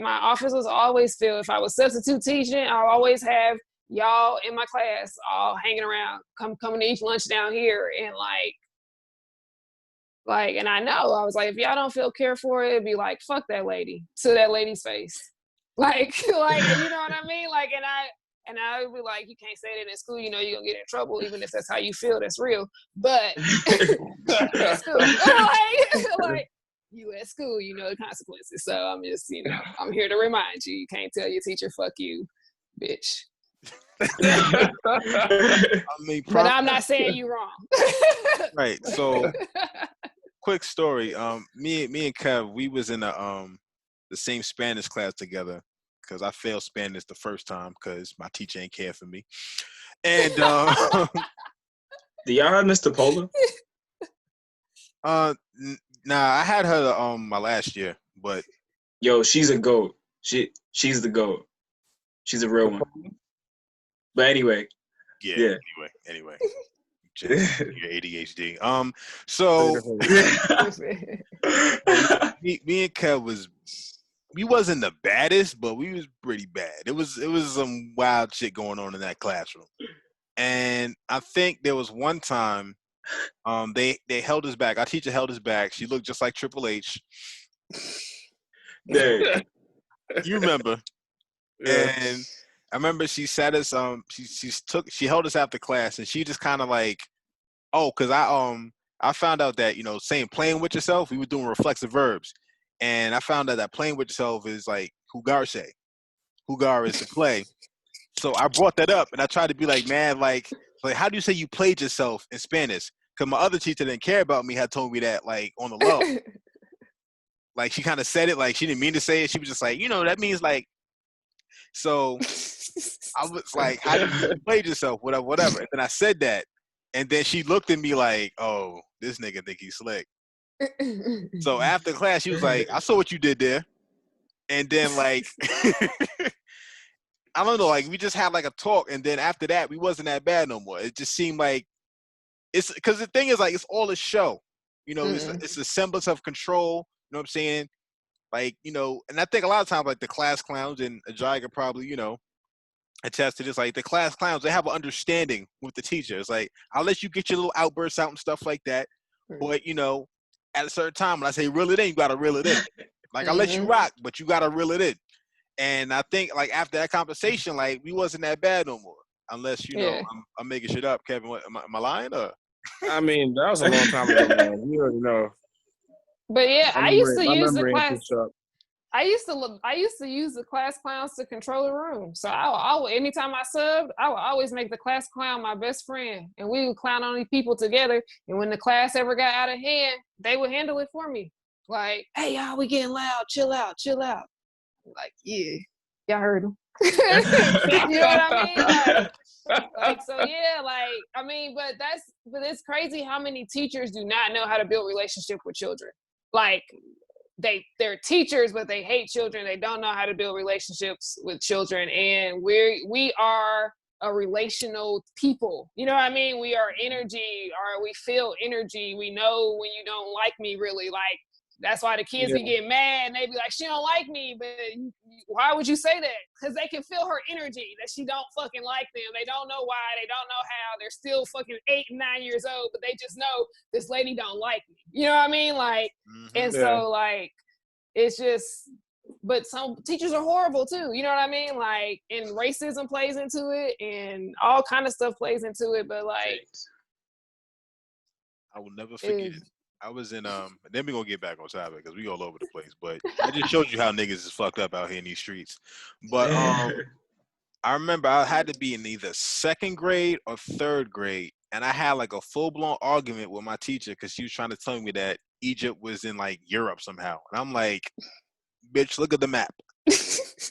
office was always filled. If I was substitute teaching, I always have y'all in my class all hanging around, coming to eat lunch down here, and like, and I know, I was like, if y'all don't feel cared for, it'd be like, fuck that lady, to that lady's face. Like, you know what I mean? Like, and I would be like, you can't say that in school, you know, you're gonna get in trouble, even if that's how you feel, that's real. But at school, like, you at school, you know the consequences. So I'm just, you know, I'm here to remind you, you can't tell your teacher, fuck you, bitch. I mean, but I'm not saying you wrong. Right. So, quick story. Me and Kev, we was in the same Spanish class together, because I failed Spanish the first time because my teacher ain't care for me. And do y'all have Mr. Pola? Nah, I had her my last year, but yo, she's a goat. She's the goat. She's a real one. But anyway. Yeah. Anyway. Your ADHD. So me and Kev we wasn't the baddest, but we was pretty bad. It was some wild shit going on in that classroom. And I think there was one time they held us back. Our teacher held us back. She looked just like Triple H. Dude. You remember? Yeah. And I remember she sat us she held us after class, and she just kind of like, because I found out that, you know, saying playing with yourself, we were doing reflexive verbs, and I found out that playing with yourself is like jugarse. Jugar is to play. So I brought that up, and I tried to be like, man, like how do you say you played yourself in Spanish? because my other teacher didn't care about me, had told me that like on the low. Like she kind of said it like she didn't mean to say it. She was just like, that means like. So I was like, how did you play yourself? Whatever. And then I said that, and then she looked at me like, oh, this nigga think he's slick. So after class, she was like, I saw what you did there. And then like, I don't know, like we just had like a talk, and then after that, we wasn't that bad no more. It just seemed like it's because the thing is like it's all a show, it's a semblance of control. You know what I'm saying? Like and I think a lot of times like the class clowns, and Ajaya could probably attest to this. Like the class clowns, they have an understanding with the teacher. It's like I'll let you get your little outbursts out and stuff like that, but at a certain time when I say reel it in, you gotta reel it in. Like I let you rock, but you gotta reel it in. And I think like after that conversation, like we wasn't that bad no more. Unless I'm making shit up, Kevin. What, am I lying? Or? I mean, that was a long time ago, man. You already know. But yeah, I used to use the class. I used to use the class clowns to control the room. So I would anytime I subbed, I would always make the class clown my best friend, and we would clown on these people together. And when the class ever got out of hand, they would handle it for me. Like, hey y'all, we getting loud. Chill out. Like, yeah, y'all heard him. You know what I mean? Like so yeah, like I mean, but it's crazy how many teachers do not know how to build relationship with children. Like they're teachers, but they hate children. They don't know how to build relationships with children. And we are a relational people. You know what I mean? We are energy, or we feel energy. We know when you don't like me, really. Like that's why the kids be getting mad, and they be like, she don't like me, but why would you say that? Because they can feel her energy, that she don't fucking like them. They don't know why, they don't know how. They're still fucking 8 and 9 years old, but they just know this lady don't like me. You know what I mean? Like, and so like, it's just, but some teachers are horrible too. You know what I mean? Like, and racism plays into it, and all kind of stuff plays into it. But like, I will never forget it. I was in then we're gonna get back on topic because we all over the place, but it just shows you how niggas is fucked up out here in these streets. But I remember I had to be in either 2nd grade or 3rd grade, and I had like a full-blown argument with my teacher because she was trying to tell me that Egypt was in like Europe somehow. And I'm like, bitch, look at the map. I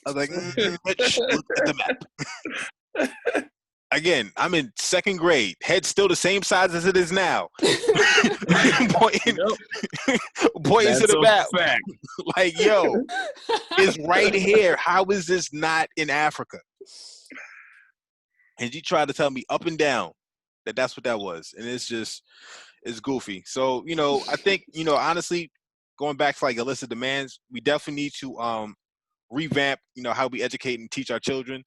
was like, bitch, look at the map. Again, I'm in 2nd grade. Head still the same size as it is now. Pointing to the map. Like, yo, it's right here. How is this not in Africa? And she tried to tell me up and down that that's what that was. And it's goofy. So, I think, honestly, going back to like illicit demands, we definitely need to revamp, how we educate and teach our children.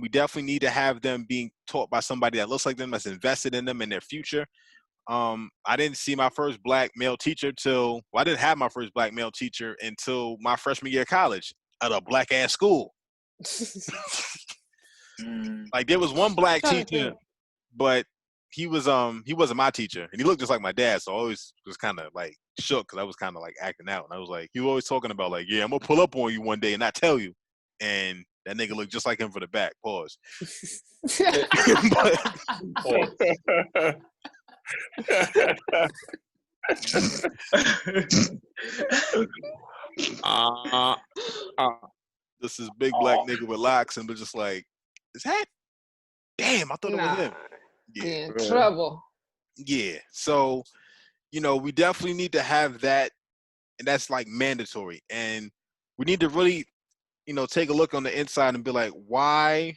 We definitely need to have them being taught by somebody that looks like them, that's invested in them and their future. I didn't see my first black male teacher I didn't have my first black male teacher until my freshman year of college at a black ass school. Like there was one black teacher, but he wasn't my teacher, and he looked just like my dad, so I always was kind of like shook because I was kind of like acting out, and I was like, he was always talking about like, yeah, I'm gonna pull up on you one day and not tell you, and that nigga looked just like him for the back. Pause. This is big black nigga with locks, and was just like, is that? Damn, I thought it was him. Yeah, trouble. Yeah, so we definitely need to have that, and that's like mandatory, and we need to really take a look on the inside and be like, why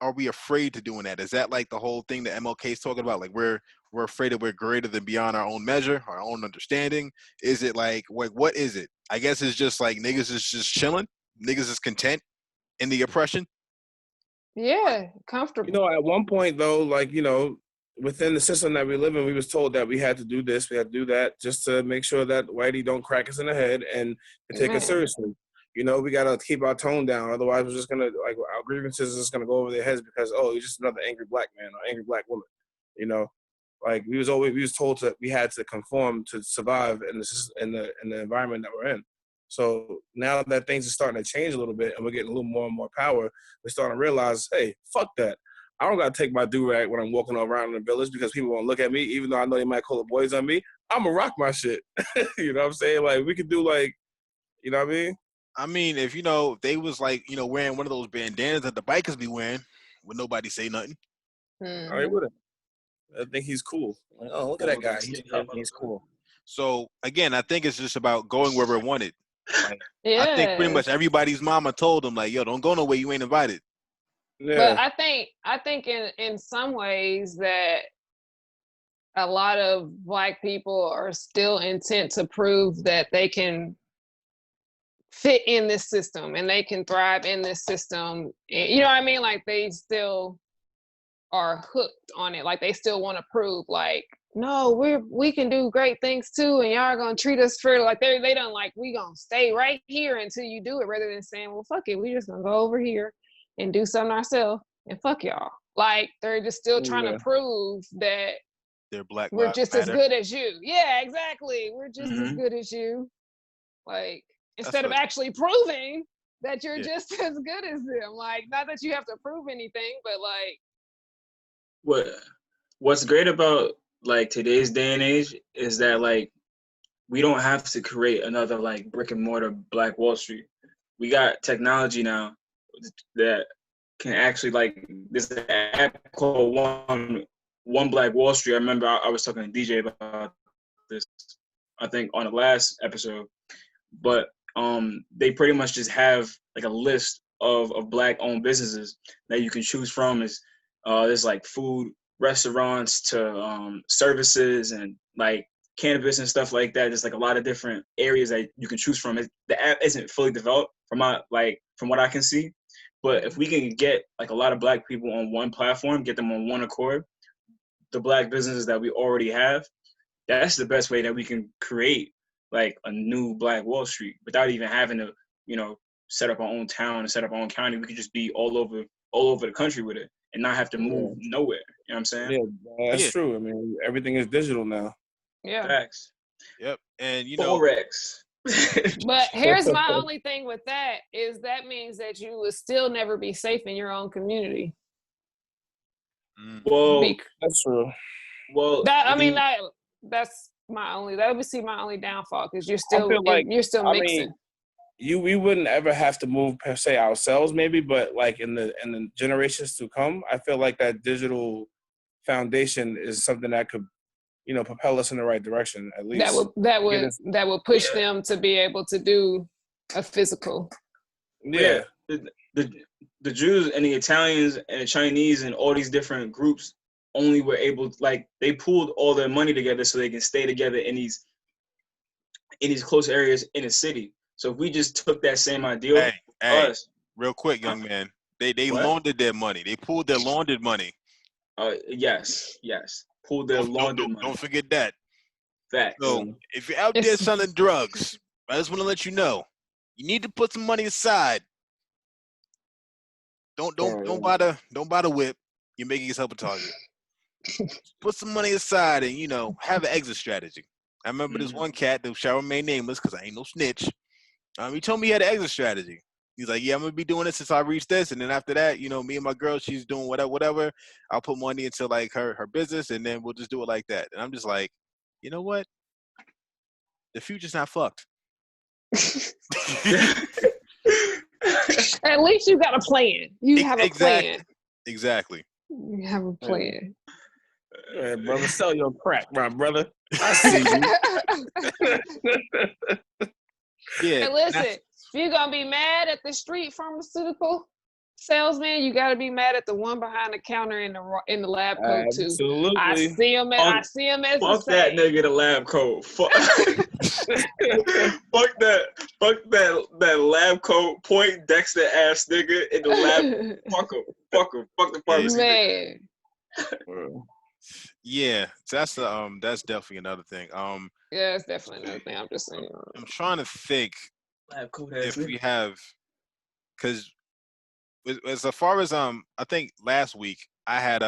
are we afraid to doing that? Is that like the whole thing that MLK is talking about? Like we're afraid that we're greater than beyond our own measure, our own understanding? Is it like what is it? I guess it's just like niggas is just chilling. Niggas is content in the oppression. Yeah, comfortable. At one point though, like, within the system that we live in, we was told that we had to do this, we had to do that, just to make sure that whitey don't crack us in the head and take us seriously. We got to keep our tone down. Otherwise, we're just going to, like, our grievances is just going to go over their heads because, oh, you're just another angry black man or angry black woman. Like we was told we had to conform to survive in the environment that we're in. So now that things are starting to change a little bit and we're getting a little more and more power, we're starting to realize, hey, fuck that. I don't gotta take my do-rag when I'm walking around in the village because people won't look at me, even though I know they might call the boys on me. I'm gonna rock my shit. You know what I'm saying? Like we could do like, you know what I mean? I mean, if they was like wearing one of those bandanas that the bikers be wearing, would nobody say nothing? I wouldn't. I think he's cool. Like, oh, look at that guy. He's cool. So again, I think it's just about going where we're wanted. Like, yeah. I think pretty much everybody's mama told them like, yo, don't go nowhere you ain't invited. Yeah. But I think in some ways that a lot of Black people are still intent to prove that they can fit in this system and they can thrive in this system. You know what I mean? Like they still are hooked on it. Like they still want to prove like, no, we can do great things too, and y'all are gonna treat us fair. Like they don't like we gonna stay right here until you do it, rather than saying, well, fuck it, we just gonna go over here and do something ourselves and fuck y'all. Like they're just still trying to prove that they're Black. We're just as good as you. Yeah, exactly. We're just as good as you. Like instead of actually proving that you're just as good as them. Like not that you have to prove anything, but like what's great about like today's day and age is that like we don't have to create another like brick and mortar Black Wall Street. We got technology now that can actually like this app called One Black Wall Street. I remember I was talking to DJ about this, I think on the last episode, but they pretty much just have like a list of Black owned businesses that you can choose from. Is there's like food, restaurants to services and like cannabis and stuff like that. There's like a lot of different areas that you can choose from. The app isn't fully developed from what I can see, but if we can get like a lot of Black people on one platform, get them on one accord, the Black businesses that we already have, that's the best way that we can create like a new Black Wall Street without even having to, set up our own town and set up our own county. We could just be all over the country with it and not have to move nowhere. You know what I'm saying? Yeah, that's true. I mean, everything is digital now. Yeah. Facts. Yep. And Forex. But here's my only thing with that is that means that you will still never be safe in your own community. Well, that's true. Well, that would be my only downfall because you're still mixing. We wouldn't ever have to move per se ourselves, maybe, but like in the generations to come, I feel like that digital foundation is something that could, propel us in the right direction at least. That would push them to be able to do a physical. Yeah. The Jews and the Italians and the Chinese and all these different groups only were able to, like, they pooled all their money together so they can stay together in these close areas in a city. So if we just took that same idea, real quick, young man, they laundered their money. They pooled their laundered money. Yes, pooled their laundered money. Don't forget that. Facts. So if you're out there selling drugs, I just want to let you know, you need to put some money aside. Don't buy the whip. You're making yourself a target. Put some money aside and have an exit strategy. I remember this one cat that shall remain nameless because I ain't no snitch. He told me he had an exit strategy. He's like, yeah, I'm gonna be doing this since I reached this, and then after that, me and my girl, she's doing whatever. I'll put money into like her business, and then we'll just do it like that. And I'm just like, you know what? The future's not fucked. At least you got a plan. You have a plan. Exactly. You have a plan. Hey, brother, sell your crack, my brother. I see you. Yeah. Hey, listen, if you're gonna be mad at the street pharmaceutical salesman, you gotta be mad at the one behind the counter in the lab coat too. Absolutely. I see him as fuck that nigga, the lab coat. Fuck that lab coat, Point Dexter ass nigga in the lab. Fuck the pharmacy. Man. Yeah, that's definitely another thing. Yeah, it's definitely another thing. I'm just saying. I'm trying to think if we have, because as far as I think last week I had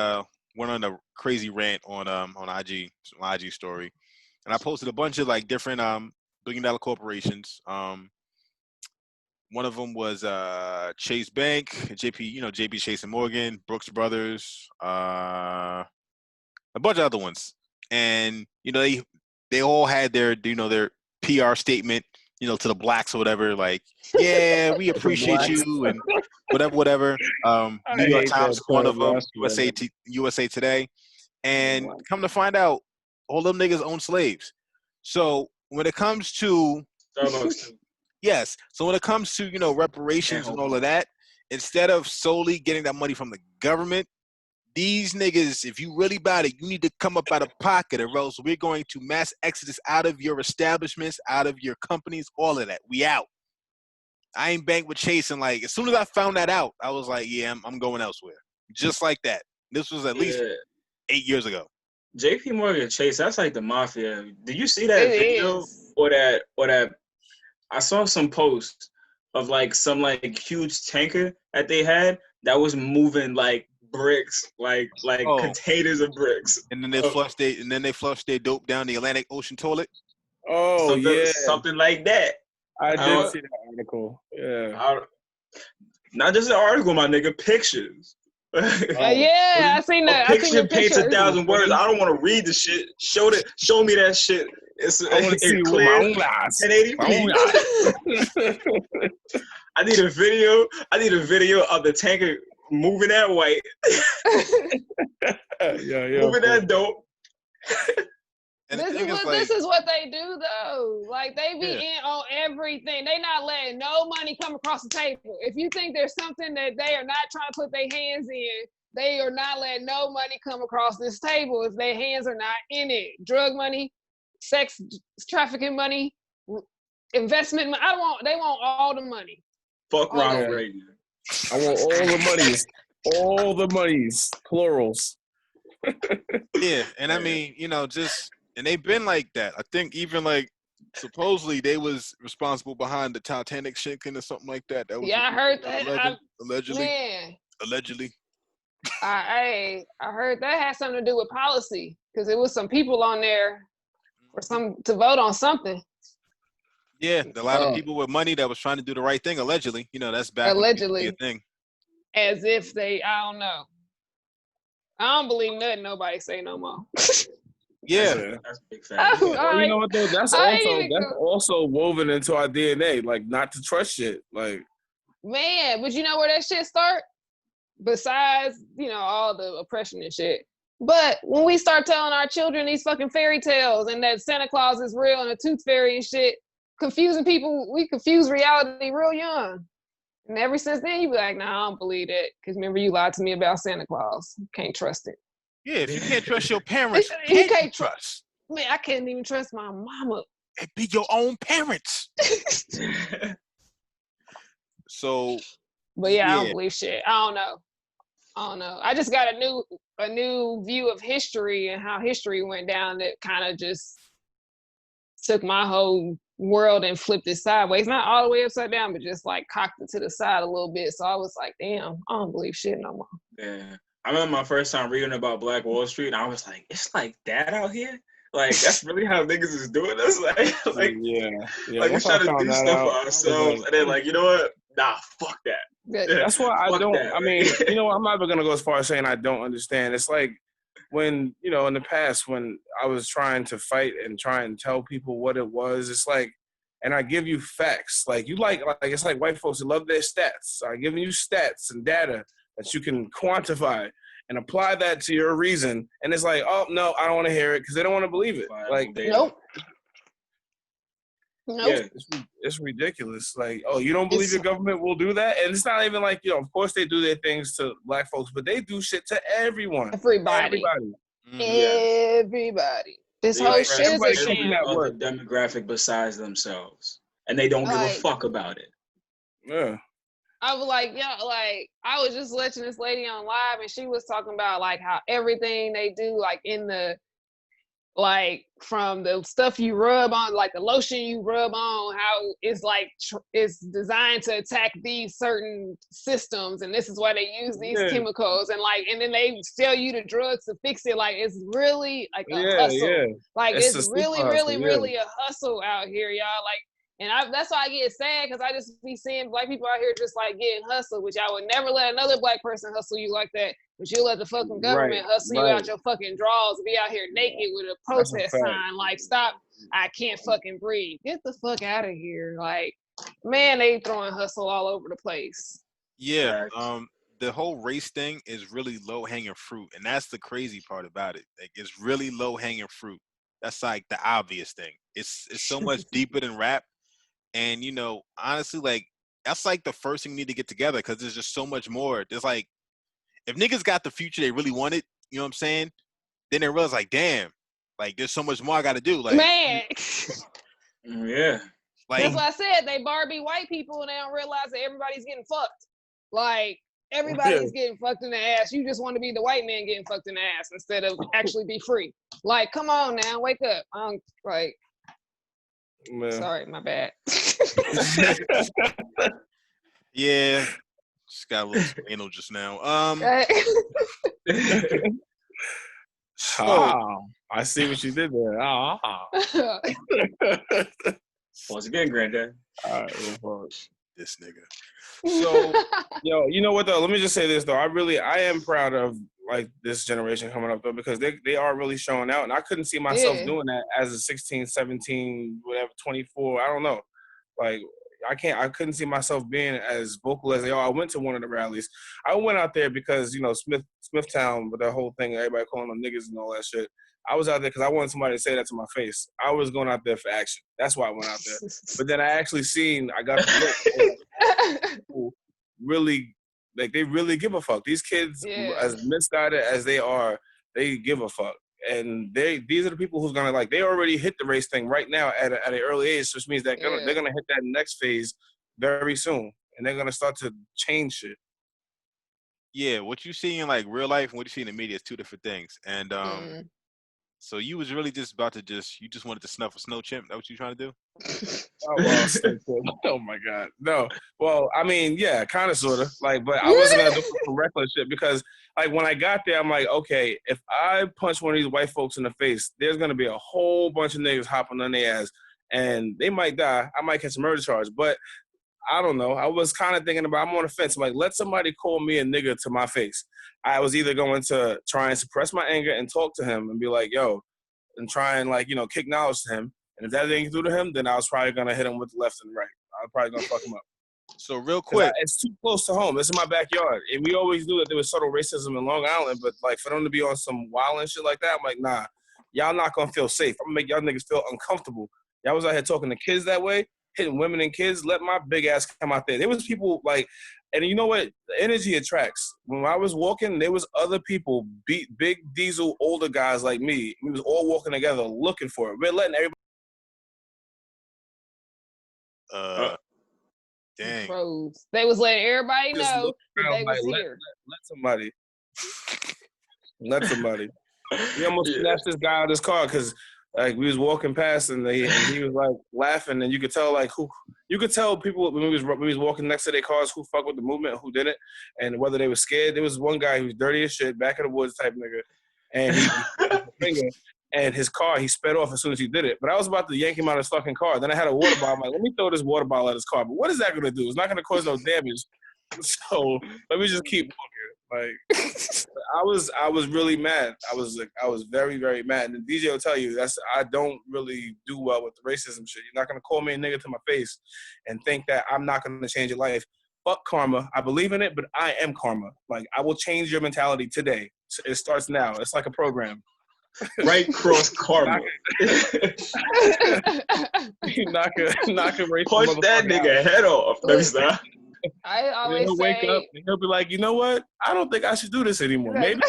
went on a crazy rant on IG story, and I posted a bunch of like different $1 billion corporations. One of them was Chase Bank, JP Chase and Morgan, Brooks Brothers, a bunch of other ones. And they all had their PR statement, to the blacks or whatever, like, yeah, we appreciate you and whatever. New York Times, one of them, USA Today. And come to find out, all them niggas own slaves. So when it comes to yes, so when it comes to reparations and all of that, instead of solely getting that money from the government, these niggas, if you really about it, you need to come up out of pocket, or else we're going to mass exodus out of your establishments, out of your companies, all of that. We out. I ain't banked with Chase, and like as soon as I found that out, I was like, yeah, I'm going elsewhere. Just like that. This was at least 8 years ago. JP Morgan Chase, that's like the mafia. Did you see that video or that? I saw some post of like some like huge tanker that they had that was moving like bricks, like containers of bricks. And then they flushed their dope down the Atlantic Ocean toilet. Oh, something like that. I did see that article. Yeah. Not just an article, my nigga. Pictures. I seen that. A picture paints 1,000 words. I don't want to read the shit. Show me that shit. I want to see it with my own eyes. 1080p. I need a video of the tanker moving that white. Moving that dope. This is what they do though. Like they be in on everything. They not letting no money come across the table. If you think there's something that they are not trying to put their hands in, they are not letting no money come across this table if their hands are not in it. Drug money, sex trafficking money, investment money. They want all the money. Fuck Ronald Reagan. I want all the monies. All the monies. Plurals. Yeah, and I mean, and they've been like that. I think even like supposedly they was responsible behind the Titanic sinking or something like that. I heard that. Allegedly. Man. Allegedly. I heard that had something to do with policy because it was some people on there to vote on something. Yeah, a lot of people with money that was trying to do the right thing. Allegedly, that's back. Allegedly, a thing. As if I don't know. I don't believe nothing nobody say no more. Yeah, that's a big fact. You know what though? That's also woven into our DNA, like not to trust shit. Like, man, but you know where that shit start? Besides, all the oppression and shit. But when we start telling our children these fucking fairy tales and that Santa Claus is real and a tooth fairy and shit, confusing people, we confuse reality real young. And ever since then, you be like, nah, I don't believe it. Because remember, you lied to me about Santa Claus. Can't trust it. Yeah, if you can't trust your parents, you can't trust. Man, I can't even trust my mama. It be your own parents. So. But I don't believe shit. I don't know. I just got a new view of history and how history went down that kind of just took my whole world and flipped it sideways. Not all the way upside down, but just like cocked it to the side a little bit. So I was like, damn, I don't believe shit no more. Yeah. I remember my first time reading about Black Wall Street, and I was like, it's like that out here? Like, that's really how niggas is doing this? Like yeah. Like, we're trying to do stuff for ourselves, and then like, you know what? Nah, fuck that. That's why I don't, I mean, I'm not even going to go as far as saying I don't understand. It's like when, in the past, when I was trying to fight and try and tell people what it was, it's like, and I give you facts. Like, it's like white folks who love their stats. I'm giving you stats and data that you can quantify and apply that to your reason. And it's like, oh, no, I don't want to hear it because they don't want to believe it. Like, nope. Yeah, it's ridiculous. Like, oh, you don't believe your government will do that? And it's not even like, of course they do their things to black folks, but they do shit to everyone. Everybody. Everybody. This whole shit is a shame. Other demographic besides themselves. And they don't give a fuck about it. Yeah. I was like, I was just watching this lady on live and she was talking about like how everything they do, like in the, like from the stuff you rub on, like the lotion you rub on, how it's like, it's designed to attack these certain systems. And this is why they use these chemicals. And like, and then they sell you the drugs to fix it. Like, it's really like a hustle. Yeah. Like, it's really, really, really a hustle out here, y'all. Like, And that's why I get sad, because I just be seeing black people out here just like getting hustled, which I would never let another black person hustle you like that. But you let the fucking government hustle you out your fucking drawers and be out here naked with a protest sign. Like, stop, I can't fucking breathe. Get the fuck out of here. Like, man, they throwing hustle all over the place. Yeah. The whole race thing is really low hanging fruit. And that's the crazy part about it. Like, it's really low hanging fruit. That's like the obvious thing. It's so much deeper than rap. And, you know, honestly, like, that's like the first thing we need to get together, because there's just so much more. There's like, if niggas got the future they really wanted, you know what I'm saying? Then they realize, like, damn, like, there's so much more I got to do. Like, man. Yeah. Like, that's why I said they Barbie white people and they don't realize that everybody's getting fucked. Like, everybody's getting fucked in the ass. You just want to be the white man getting fucked in the ass instead of actually be free. Like, come on now, wake up. Like, man. Sorry, my bad. Yeah, just got a little anal just now. I see what you did there. Once again, granddad. All right, well, this nigga. So, yo, you know what though? Let me just say this though. I am proud of like this generation coming up though, because they are really showing out, and I couldn't see myself doing that as a 16, 17, whatever, 24. I don't know. Like, I couldn't see myself being as vocal as they are. I went to one of the rallies. I went out there because, you know, Smithtown, with that whole thing, everybody calling them niggas and all that shit. I was out there because I wanted somebody to say that to my face. I was going out there for action. That's why I went out there. But then I got the look. Really, like, they really give a fuck. These kids, as misguided as they are, they give a fuck. And these are the people who's gonna, like, they already hit the race thing right now at an early age, which means that they're gonna hit that next phase very soon, and they're gonna start to change shit. Yeah, what you see in like real life and what you see in the media is two different things. And so you was really just about to you just wanted to snuff a snow chimp. That what you trying to do? Oh my God, no. Well, I mean, yeah, kind of, sort of, like, but I wasn't gonna do some reckless shit because, like, when I got there, I'm like, okay, if I punch one of these white folks in the face, there's gonna be a whole bunch of niggas hopping on their ass, and they might die. I might catch a murder charge, but I don't know. I was kind of thinking about, I'm on the fence. I'm like, let somebody call me a nigga to my face. I was either going to try and suppress my anger and talk to him and be like, yo, and try and, like, you know, kick knowledge to him. And if that didn't do to him, then I was probably going to hit him with the left and the right. I was probably going to fuck him up. So real quick. It's too close to home. It's in my backyard. And we always knew that there was subtle racism in Long Island, but, like, for them to be on some wild and shit like that, I'm like, nah, y'all not going to feel safe. I'm going to make y'all niggas feel uncomfortable. Y'all was out here talking to kids that way, hitting women and kids. Let my big ass come out there. There was people, like, and you know what? The energy attracts. When I was walking, there was other people, big diesel, older guys like me. We was all walking together looking for it. We're letting everybody. Dang. Pros. They was letting everybody know that they was here. Let somebody. We almost snatched this guy out of his car because, like, we was walking past and he was, like, laughing, and you could tell, like, people when we was walking next to their cars who fuck with the movement, who didn't, and whether they were scared. There was one guy who was dirty as shit, back in the woods type nigga, and he and his car, he sped off as soon as he did it. But I was about to yank him out of his fucking car. Then I had a water bottle. I'm like, let me throw this water bottle at his car. But what is that going to do? It's not going to cause no damage. So let me just keep walking. Like, I was really mad. I was very, very mad. And the DJ will tell you, I don't really do well with the racism shit. You're not going to call me a nigga to my face and think that I'm not going to change your life. Fuck karma. I believe in it, but I am karma. Like, I will change your mentality today. It starts now. It's like a program. Right cross karma. knock a racist punch that nigga out. Head off next time. I always he'll wake up and he'll be like, you know what? I don't think I should do this anymore. Maybe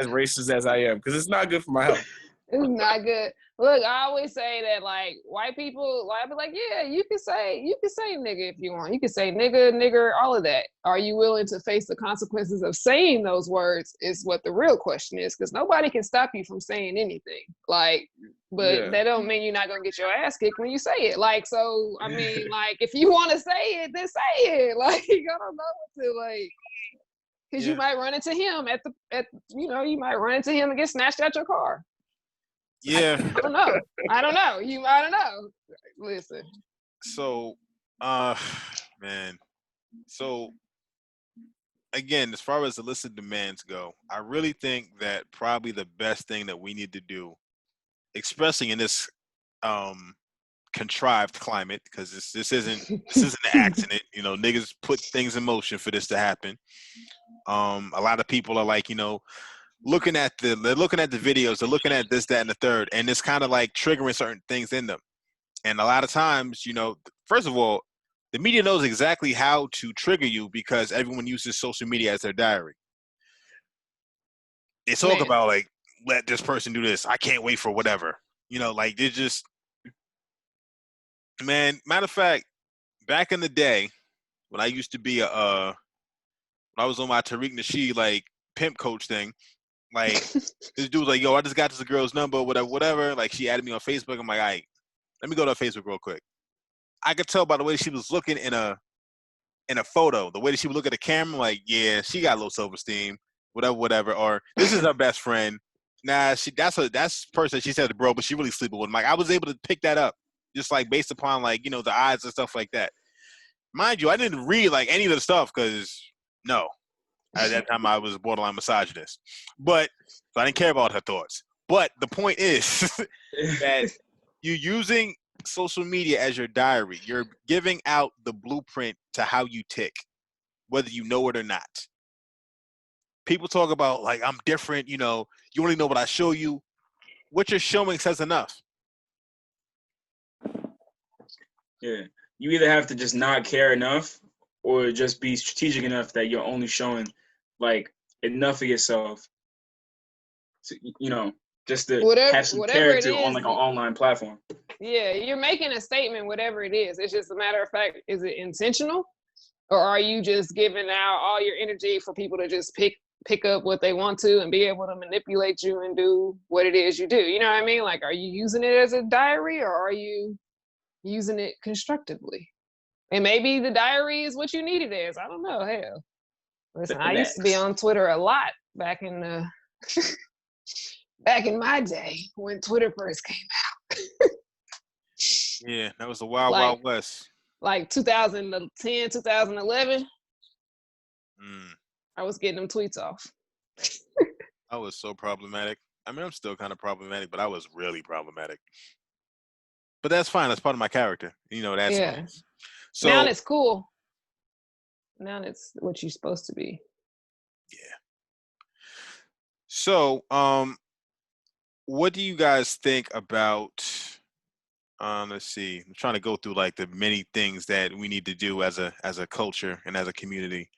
as racist as I am, because it's not good for my health. It's not good. Look, I always say that, like, white people, like, I be like, yeah, you can say nigga if you want. You can say nigger, all of that. Are you willing to face the consequences of saying those words is what the real question is, because nobody can stop you from saying anything. Like, but that don't mean you're not going to get your ass kicked when you say it. Like, so, I mean, like, if you want to say it, then say it. Like, I don't know what to, like, because you might run into him you might run into him and get snatched out your car. Yeah. I don't know. I don't know. Listen. So, man. So again, as far as illicit demands go, I really think that probably the best thing that we need to do, especially in this contrived climate, because this isn't an accident. You know, niggas put things in motion for this to happen. A lot of people are like, you know, looking at the videos, they're looking at this, that, and the third, and it's kind of like triggering certain things in them. And a lot of times, you know, first of all, the media knows exactly how to trigger you because everyone uses social media as their diary. They talk about like, let this person do this. I can't wait for whatever. You know, like they're just, man. Matter of fact, back in the day when I used to be when I was on my Tariq Nasheed like pimp coach thing, like this dude was like, yo, I just got this girl's number, whatever. Like she added me on Facebook. I'm like, all right, let me go to her Facebook real quick. I could tell by the way she was looking in a photo, the way that she would look at the camera, like, yeah, she got low self-esteem, whatever. Or this is her best friend. Nah, that's person she said bro, but she really sleeping with him. Like I was able to pick that up, just like based upon like, you know, the eyes and stuff like that. Mind you, I didn't read like any of the stuff because no, at that time I was borderline misogynist, but so I didn't care about her thoughts. But the point is that you're using social media as your diary. You're giving out the blueprint to how you tick, whether you know it or not. People talk about like, I'm different, you know, you only know what I show you. What you're showing says enough. Yeah. You either have to just not care enough or just be strategic enough that you're only showing like enough of yourself to, you know, just to have some character on like an online platform. Yeah, you're making a statement, whatever it is. It's just a matter of fact, is it intentional? Or are you just giving out all your energy for people to just pick up what they want to and be able to manipulate you and do what it is you do? You know what I mean? Like, are you using it as a diary or are you using it constructively? And maybe the diary is what you need it as. I don't know. Hell. Listen, I used to be on Twitter a lot back in back in my day when Twitter first came out. Yeah, that was the wild west. Like 2010, 2011. I was getting them tweets off. I was so problematic. I mean, I'm still kind of problematic, but I was really problematic. But that's fine. That's part of my character. You know, that's me. So now it's cool. Now it's what you're supposed to be. Yeah. So, what do you guys think about? Let's see. I'm trying to go through like the many things that we need to do as a culture and as a community.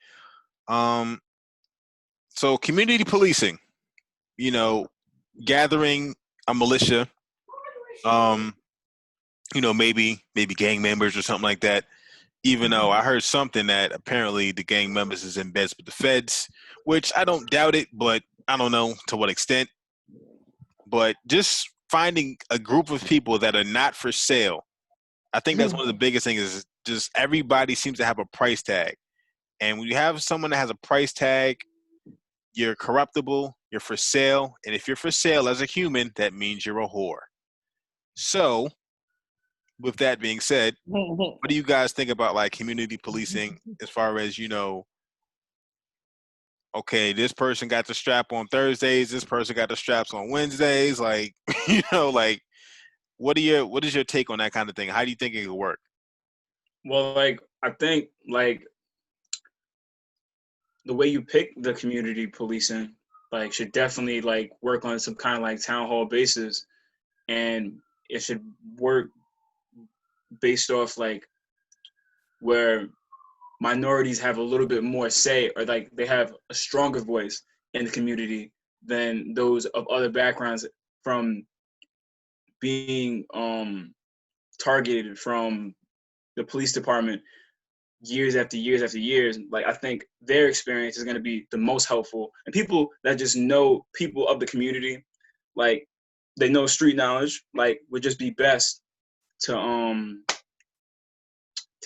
So community policing. You know, gathering a militia. You know, maybe gang members or something like that. Even though I heard something that apparently the gang members is in beds with the feds, which I don't doubt it, but I don't know to what extent. But just finding a group of people that are not for sale, I think that's one of the biggest things is just everybody seems to have a price tag. And when you have someone that has a price tag, you're corruptible, you're for sale. And if you're for sale as a human, that means you're a whore. So with that being said, what do you guys think about like community policing as far as, you know, okay, this person got the strap on Thursdays, this person got the straps on Wednesdays, like, you know, like what is your take on that kind of thing? How do you think it could work? Well, like I think like the way you pick the community policing like should definitely like work on some kind of like town hall basis, and it should work based off like where minorities have a little bit more say or like they have a stronger voice in the community than those of other backgrounds from being targeted from the police department years after years after years. Like I think their experience is going to be the most helpful, and people that just know people of the community, like they know street knowledge, like would just be best to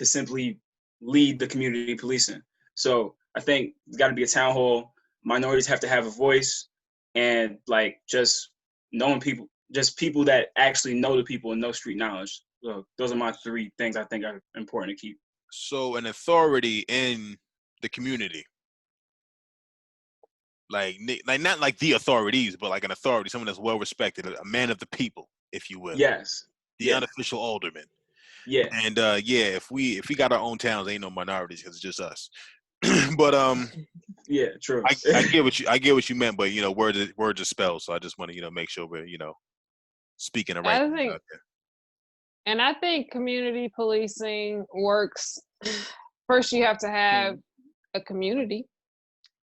simply lead the community policing. So I think it's got to be a town hall. Minorities have to have a voice, and like just knowing people, just people that actually know the people and know street knowledge. So those are my 3 things I think are important to keep. So an authority in the community, like not like the authorities, but like an authority, someone that's well respected, a man of the people, if you will. Yes. The unofficial alderman. Yeah. And if we got our own towns, ain't no minorities because it's just us. But yeah, true. I get what you meant, but words are spells, so I just want to make sure we're speaking the right things out there. And I think community policing works. First, you have to have a community,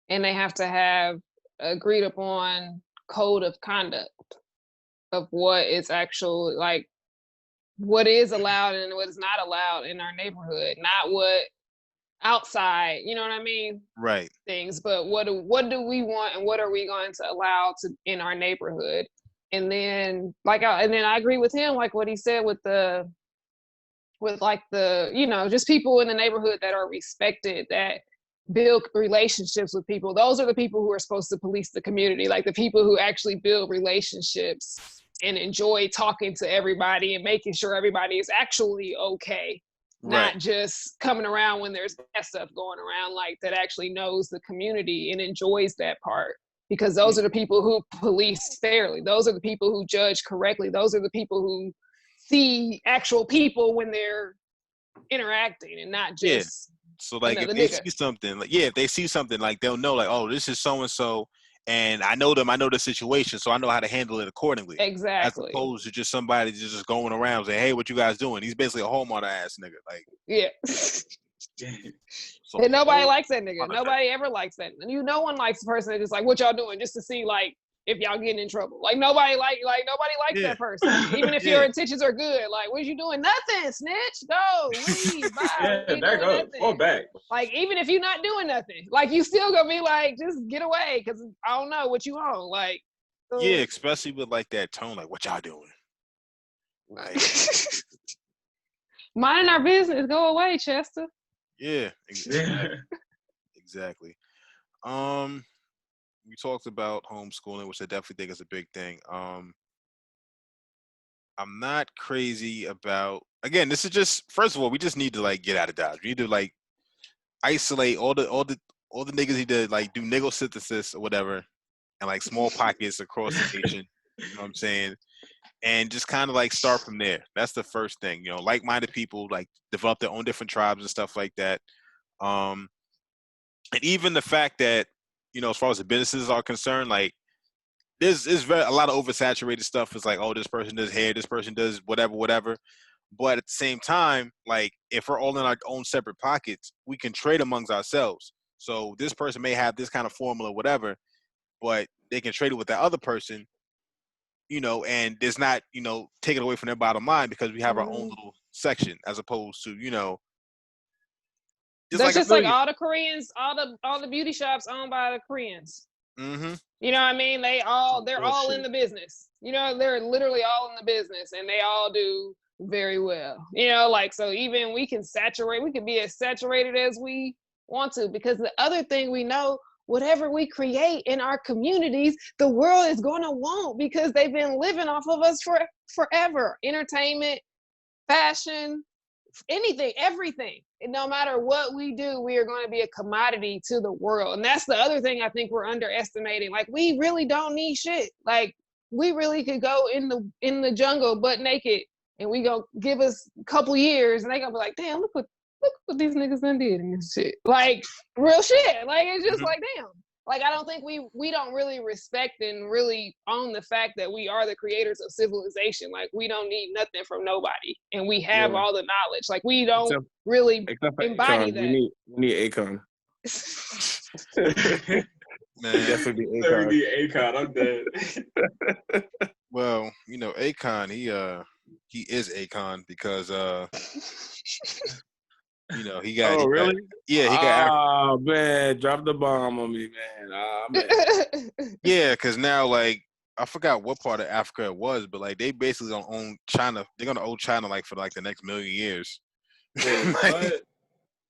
and they have to have agreed upon code of conduct of what is actually like what is allowed and what is not allowed in our neighborhood, not what outside, you know what I mean? Right. Things, but what do we want and what are we going to allow to in our neighborhood? And then I agree with him, like what he said with the just people in the neighborhood that are respected, that build relationships with people. Those are the people who are supposed to police the community, like the people who actually build relationships and enjoy talking to everybody and making sure everybody is actually okay. Right. Not just coming around when there's bad stuff going around, like that actually knows the community and enjoys that part. Because those are the people who police fairly. Those are the people who judge correctly. Those are the people who see actual people when they're interacting and not just so like if they see something like if they see something like they'll know like, oh, this is so and so and I know them, I know the situation, so I know how to handle it accordingly. Exactly. As opposed to just somebody just going around saying, hey, what you guys doing? He's basically a homeowner ass nigga. Like so, and nobody likes that nigga. Nobody ever likes that. And no one likes a person that just like, what y'all doing, just to see like if y'all getting in trouble. Like nobody likes that person. Even if your intentions are good. Like, what you doing? Nothing, snitch. Go, leave, bye. There go. Fall back. Like, even if you're not doing nothing, like you still gonna be like, just get away, because I don't know what you on. Like especially with like that tone, like what y'all doing? Like minding our business, go away, Chester. Yeah, exactly. We talked about homeschooling, which I definitely think is a big thing. I'm not crazy about. Again, this is just first of all, we just need to like get out of Dodge. We need to like isolate all the niggas need to like do niggle synthesis or whatever, and like small pockets across the nation. You know what I'm saying? And just kind of like start from there. That's the first thing. Like-minded people like develop their own different tribes and stuff like that. And even the fact that as far as the businesses are concerned, like there's a lot of oversaturated stuff. It's like, oh, this person does hair, this person does whatever. But at the same time, like if we're all in our own separate pockets, we can trade amongst ourselves. So this person may have this kind of formula, whatever, but they can trade it with that other person, and there's not, taken away from their bottom line because we have our own little section as opposed to, that's just like all the Koreans, all the beauty shops owned by the Koreans. Mm-hmm. You know what I mean? They're all in the business. They're literally all in the business, and they all do very well. So even we can be as saturated as we want to, because the other thing we know, whatever we create in our communities, the world is going to want, because they've been living off of us for forever. Entertainment, fashion, anything, everything. And no matter what we do, we are going to be a commodity to the world. And that's the other thing I think we're underestimating. Like, we really don't need shit. Like, we really could go in the jungle butt naked, and we go give us a couple years, and they gonna be like, damn, look what these niggas done did in this shit. Like, real shit. Like, it's just like, damn. Like, I don't think we don't really respect and really own the fact that we are the creators of civilization. Like, we don't need nothing from nobody, and we have all the knowledge. Like, we don't really embody that. We need Akon. Man, definitely Akon. I'm dead. Well, Akon, he is Akon because he got. Oh, really? He got. Oh man, drop the bomb on me, man. Yeah, because now like I forgot what part of Africa it was, but like they basically gonna own China. They're gonna own China like for like the next million years. Wait,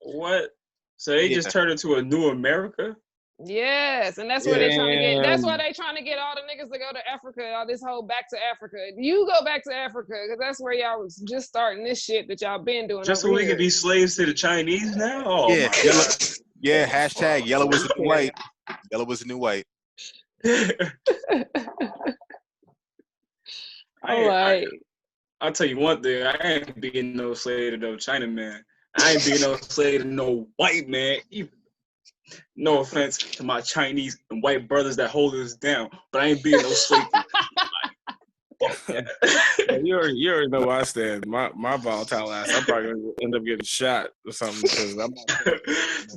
what? So they just turned into a new America? Yes, and that's where they trying to get. That's why they trying to get all the niggas to go to Africa. All this whole back to Africa. You go back to Africa because that's where y'all was just starting this shit that y'all been doing. Just so we can be slaves to the Chinese now. Oh yeah, my yellow. God. Yeah, hashtag yellow is the new white. Yellow was the new white. I'll tell you one thing. I ain't being no slave to no China man. I ain't being no slave to no white man. No offense to my Chinese and white brothers that hold us down, but I ain't being no slave to you already know where I stand. My volatile ass, I'm probably gonna end up getting shot or something because I'm not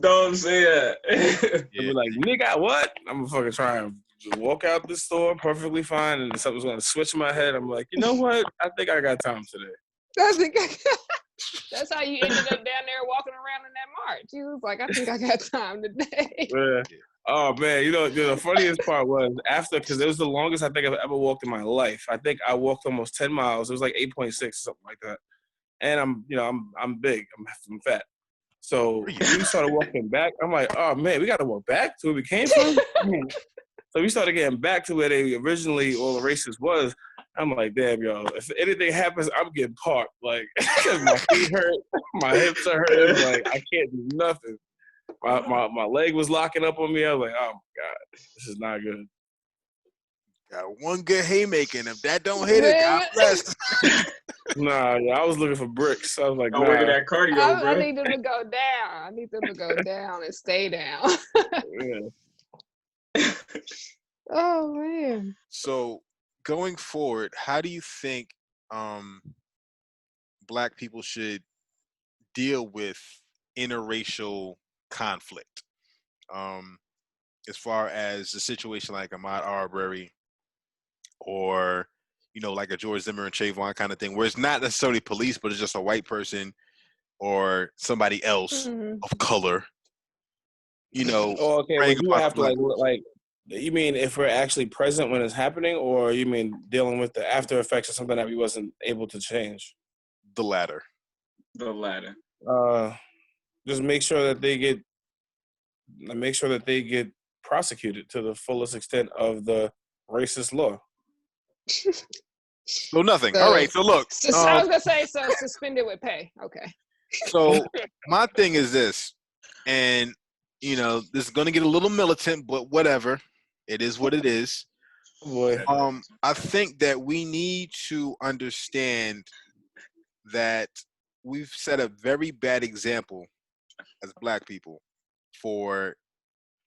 don't say that. I'll be like, nigga, what? I'm gonna fucking try and walk out the store perfectly fine, and something's gonna switch in my head. I'm like, you know what? I think I got time today. That's how you ended up down there walking around in that march. You was like, I think I got time today. Yeah. Oh man, the funniest part was after, because it was the longest I think I've ever walked in my life. I think I walked almost 10 miles. It was like 8.6 or something like that. And I'm big. I'm fat. So we started walking back. I'm like, oh man, we got to walk back to where we came from. So we started getting back to where they originally all the races was. I'm like, damn, yo, if anything happens, I'm getting parked. Like, because my feet hurt, my hips are hurting. Like, I can't do nothing. My leg was locking up on me. I was like, oh my God, this is not good. Got one good haymaking. If that don't hit it, God bless. Nah, yeah, I was looking for bricks. I was like, nah. Working that cardio, bro. I need them to go down. I need them to go down and stay down. Yeah. Oh man. So going forward, how do you think Black people should deal with interracial conflict? As far as a situation like Ahmaud Arbery or, like a George Zimmer and Trayvon kind of thing, where it's not necessarily police, but it's just a white person or somebody else of color, Oh, okay. Well, you have to like, you mean if we're actually present when it's happening, or you mean dealing with the after effects of something that we wasn't able to change? The latter. The latter. Just make sure that they get prosecuted to the fullest extent of the racist law. So nothing. All right. So look. I was gonna say suspended with pay. Okay. So my thing is this, and this is gonna get a little militant, but whatever. It is what it is. Boy. I think that we need to understand that we've set a very bad example as Black people for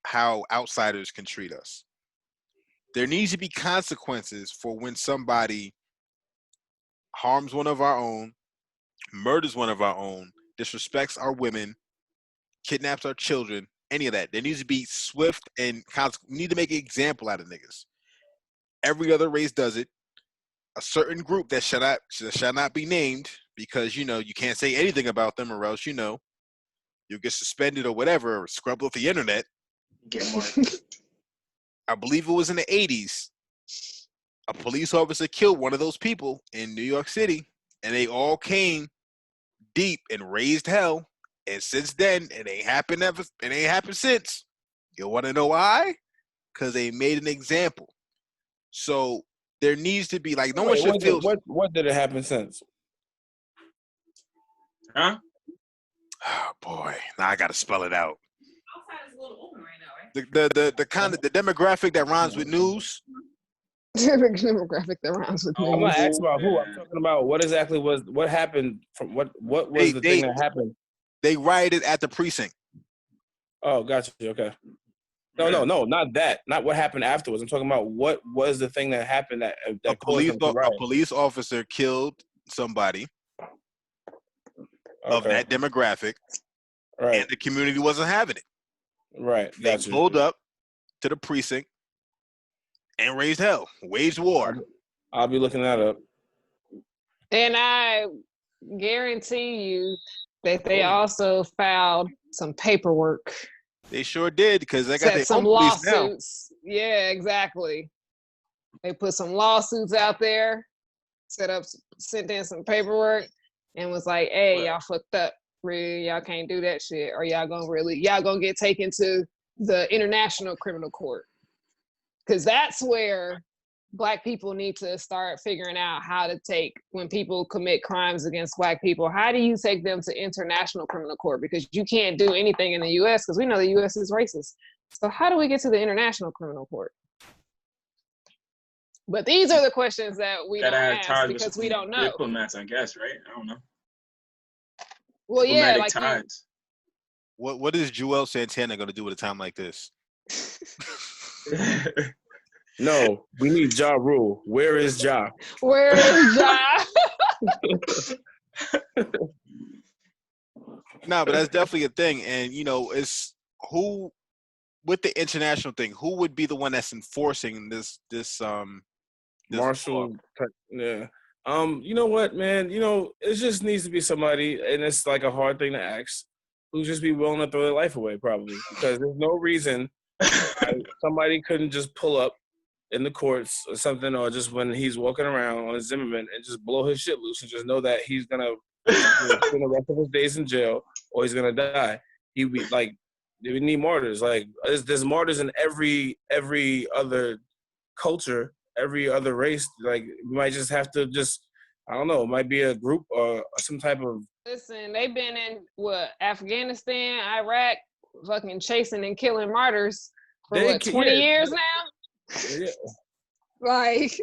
how outsiders can treat us. There needs to be consequences for when somebody harms one of our own, murders one of our own, disrespects our women, kidnaps our children, any of that. There needs to be swift and we need to make an example out of niggas. Every other race does it. A certain group that shall not be named because you can't say anything about them or else you'll get suspended or whatever or scrubbed off the internet. I believe it was in the 80s. A police officer killed one of those people in New York City, and they all came deep and raised hell. And since then, it ain't happened ever. It ain't happened since. You want to know why? Because they made an example. So there needs to be no one should feel. What did it happen since? Huh? Oh boy, now I got to spell it out. Outside is a little open right now, right? The kind of the demographic that rhymes with news. The demographic that rhymes with news. I'm not asking about who. I'm talking about what happened from what was the thing that happened. They rioted at the precinct. Oh, gotcha. Okay. No, not that. Not what happened afterwards. I'm talking about what was the thing that happened that caused them to riot. A police officer killed somebody of that demographic, right? And the community wasn't having it. Right. They pulled up to the precinct and raised hell, waged war. I'll be looking that up. And I guarantee you that they also filed some paperwork. They sure did because they got their some own lawsuits. Yeah, exactly. They put some lawsuits out there, sent in some paperwork, and was like, "Hey, y'all fucked up. Really, y'all can't do that shit, or y'all gonna get taken to the International Criminal Court, because that's where Black people need to start figuring out how to take, when people commit crimes against Black people, how do you take them to International Criminal Court? Because you can't do anything in the U.S. because we know the U.S. is racist. So how do we get to the International Criminal Court? But these are the questions that we don't ask because we don't know. Diplomats, I guess, right? I don't know. Well, yeah, like ties. What is Joel Santana going to do at a time like this? No, we need Ja Rule. Where is Ja? Where is Ja? No, but that's definitely a thing. And, it's who, with the international thing, who would be the one that's enforcing this Marshall, yeah. You know what, man? It just needs to be somebody, and it's like a hard thing to ask, who just be willing to throw their life away, probably, because there's no reason somebody couldn't just pull up in the courts or something, or just when he's walking around on his Zimmerman and just blow his shit loose and just know that he's gonna spend the rest of his days in jail or he's gonna die. He'd be like, we need martyrs. Like, there's martyrs in every other culture, every other race. Like, we might just have to I don't know, it might be a group or some type of. Listen, they've been in Afghanistan, Iraq, fucking chasing and killing martyrs for 20 years now? Yeah. Like,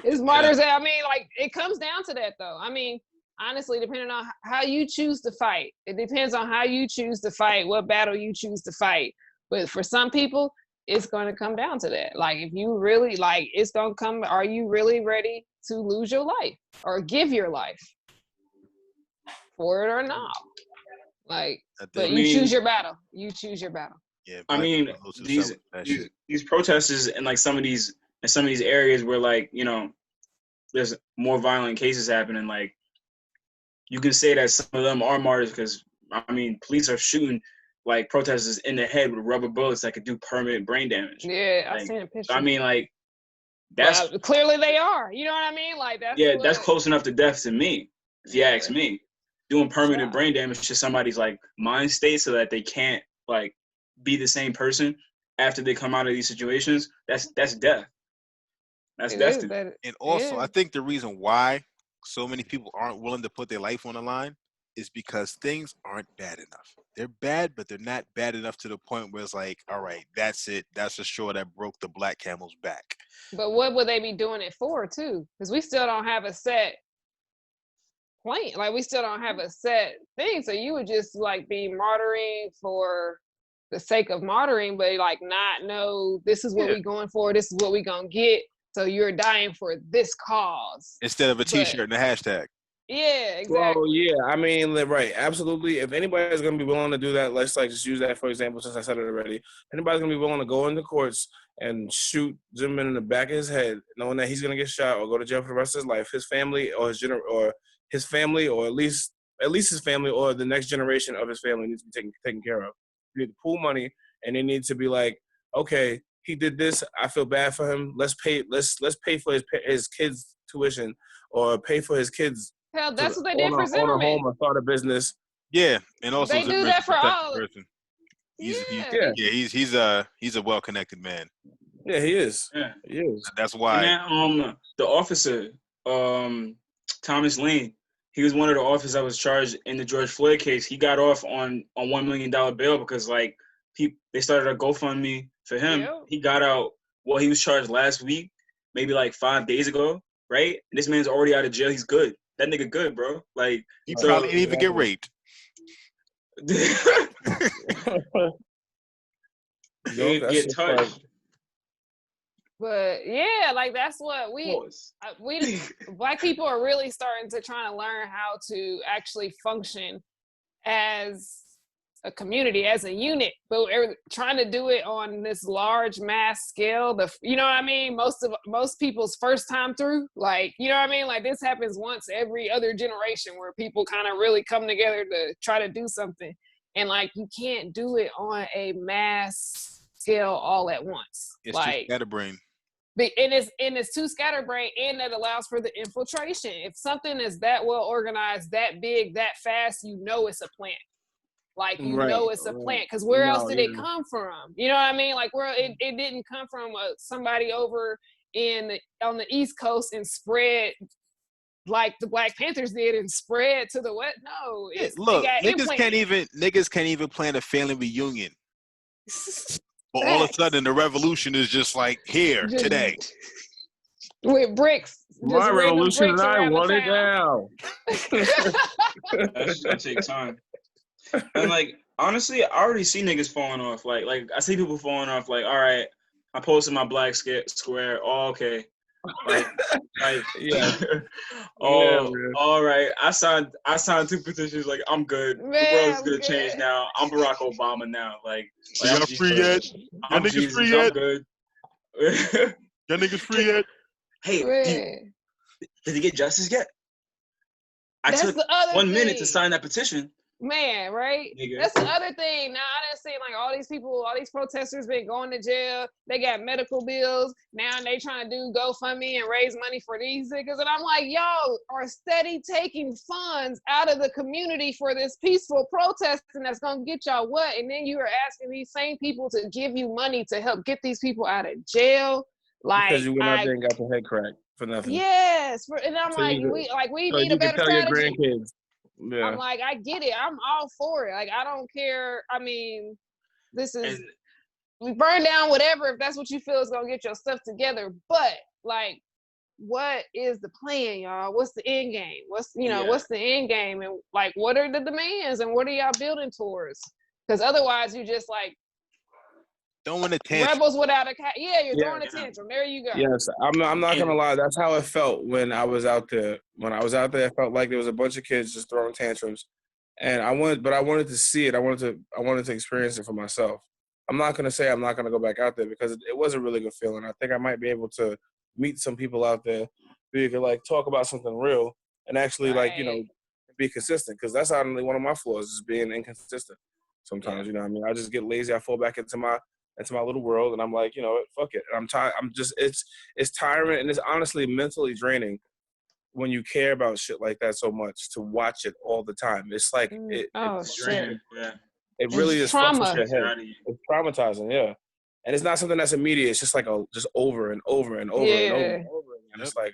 it's martyrs. I mean, like, it comes down to that, though. I mean, honestly, depending on how you choose to fight, it depends on how you choose to fight, what battle you choose to fight. But for some people, it's going to come down to that. Like, if you really, it's going to come, are you really ready to lose your life or give your life for it or not? Like, but you choose your battle. You choose your battle. Yeah, I mean, these protesters in some of these areas where there's more violent cases happening. Like, you can say that some of them are martyrs because police are shooting protesters in the head with rubber bullets that could do permanent brain damage. Yeah, I've seen a picture. That's clearly they are. You know what I mean? That's close enough to death to me, if you ask me. Doing permanent brain damage to somebody's mind state so that they can't be the same person after they come out of these situations. That's death. That's death. And also, I think the reason why so many people aren't willing to put their life on the line is because things aren't bad enough. They're bad, but they're not bad enough to the point where it's like, all right, that's it. That's the straw that broke the black camel's back. But what would they be doing it for, too? Because we still don't have a set point. We still don't have a set thing. So you would just be martyring for the sake of martyring, but not know this is what we're going for. This is what we're going to get. So you're dying for this cause. Instead of a t-shirt and a hashtag. Yeah, exactly. Well, yeah, right, absolutely. If anybody's going to be willing to do that, let's just use that for example, since I said it already. Anybody's going to be willing to go into courts and shoot Zimmerman in the back of his head, knowing that he's going to get shot or go to jail for the rest of his life, his family or his family, or at least his family or the next generation of his family needs to be taken care of. You need to pool money, and they need to be okay, he did this. I feel bad for him. Let's pay for his kids' tuition, or pay for his kids. Hell, that's what they did for Zimmerman. Own a home or start a business. Yeah, and also they do that for all. He's a well-connected man. Yeah, he is. Yeah, he is. That's why. And the officer, Thomas Lane, he was one of the officers that was charged in the George Floyd case. He got off on $1 million bail because they started a GoFundMe for him. Yep. He got out. Well, he was charged last week, maybe 5 days ago, right? And this man's already out of jail. He's good. That nigga good, bro. He probably didn't even get raped. Get touched. But yeah, that's what we Black people are really starting to try to learn how to actually function as a community, as a unit, but we're trying to do it on this large mass scale. You know what I mean? Most people's first time through, you know what I mean? This happens once every other generation where people kind of really come together to try to do something. And you can't do it on a mass scale all at once. It's too scatterbrained. And it's too scatterbrained, and that allows for the infiltration. If something is that well organized, that big, that fast, it's a plan. Like, you know it's a plant, because where else did it come from? You know what I mean? Like, it didn't come from somebody over on the East Coast and spread like the Black Panthers did and spread to the West. No, look, niggas can't even plan a family reunion. But all of a sudden, the revolution is just like here today with bricks. My revolution, and I want it now. That's gonna take time. And like, honestly, I already see niggas falling off. Like I see people falling off. Like, all right, I posted my black square. Oh, okay. Like, yeah. All right. I signed 2 petitions. Like, I'm good. Man, the world's gonna change now. I'm Barack Obama now. Like y'all free yet? I'm niggas Jesus, free yet? I'm good. Y'all niggas free yet? Hey, did he get justice yet? I took 1 minute to sign that petition. Man, right? Nigga. That's the other thing. Now, I done seen like all these protesters been going to jail. They got medical bills. Now they trying to do GoFundMe and raise money for these niggas. And I'm like, y'all are steady taking funds out of the community for this peaceful protesting that's going to get y'all what? And then you are asking these same people to give you money to help get these people out of jail. Like, because you went out there and got the head cracked for nothing. Yes. And I'm so we need a better strategy. Your grandkids. Yeah. I'm like, I get it. I'm all for it. Like, I don't care. I mean, we burn down whatever if that's what you feel is gonna get your stuff together. But like, what is the plan, y'all? What's the end game? What's the end game? And like, what are the demands and what are y'all building towards? Because otherwise, you just like throwing a tantrum. Rebels without a you're throwing a tantrum. There you go. Yes, I'm not gonna lie. That's how it felt when I was out there. When I was out there, it felt like there was a bunch of kids just throwing tantrums, and I wanted to see it. I wanted to experience it for myself. I'm not gonna say I'm not gonna go back out there because it was a really good feeling. I think I might be able to meet some people out there who you could like talk about something real and actually be consistent, because that's only one of my flaws is being inconsistent. Sometimes you know what I mean. I just get lazy. I fall back into my little world, and I'm like, you know what, fuck it. And I'm tired. It's tiring, and it's honestly mentally draining when you care about shit like that so much to watch it all the time. It's like it's draining. Yeah. It really is trauma. Your head. It's traumatizing, yeah. And it's not something that's immediate. It's just like just over and over and over and over and over again. It's like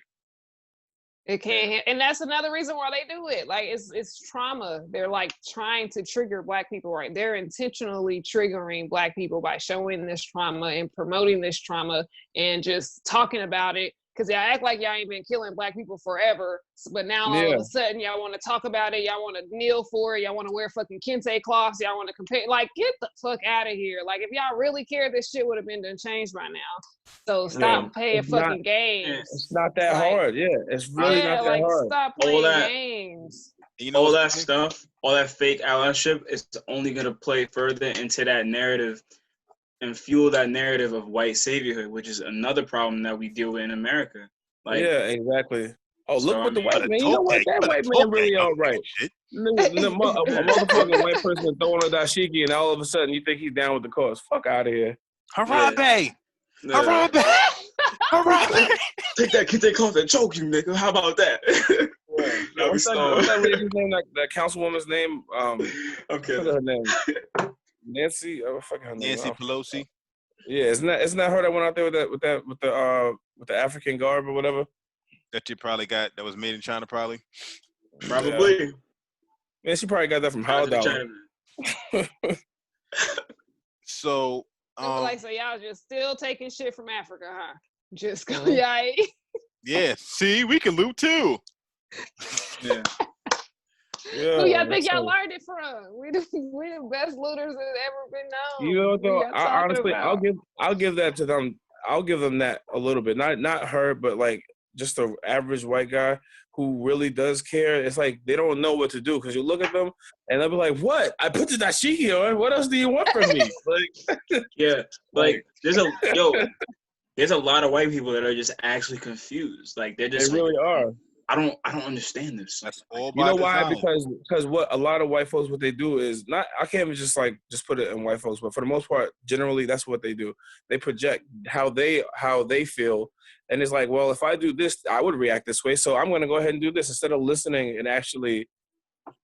it can't, and that's another reason why they do it. Like it's trauma. They're like trying to trigger Black people, right? They're intentionally triggering Black people by showing this trauma and promoting this trauma and just talking about it. Because y'all act like y'all ain't been killing Black people forever, but now all of a sudden y'all want to talk about it. Y'all want to kneel for it. Y'all want to wear fucking kente cloths. Y'all want to compare. Like, get the fuck out of here. Like, if y'all really cared, this shit would have been done changed by now. So stop playing fucking games. It's not that hard. Yeah, it's really not that hard. Stop playing games. You know, all that stuff, all that fake allyship is only gonna play further into that narrative and fuel that narrative of white saviorhood, which is another problem that we deal with in America. Like, yeah, exactly. Oh, look what the white man. You know what? That white man really all right. A motherfucking white person throwing a dashiki, and all of a sudden you think he's down with the cause. Fuck out of here. Harambe! Harambe! Harambe! Take that kente cloth and choke you, nigga. How about that? What's that lady's name? That councilwoman's name? Okay. What's her name? Nancy. Oh, fuck her name. Nancy Pelosi. Yeah, isn't that her that went out there with the African garb or whatever? That you probably got that was made in China, probably. Probably. Yeah. Man, she probably got that from Howard Dollar. So, so y'all just still taking shit from Africa, huh? Just go, yeah. See, we can loot too. Yeah. Yeah, who y'all think y'all learned it from? We the best looters that ever been known. You know what though? Honestly, I'll give that to them. I'll give them that a little bit. Not her, but like just an average white guy who really does care. It's like they don't know what to do because you look at them and they'll be like, "What? I put the dashiki on. What else do you want from me?" Like, yeah, like there's a lot of white people that are just actually confused. Like they really are. I don't understand this. That's all. You know why? Because what a lot of white folks, what they do is not. I can't even just put it in white folks, but for the most part, generally that's what they do. They project how they feel, and it's like, well, if I do this, I would react this way, so I'm going to go ahead and do this instead of listening and actually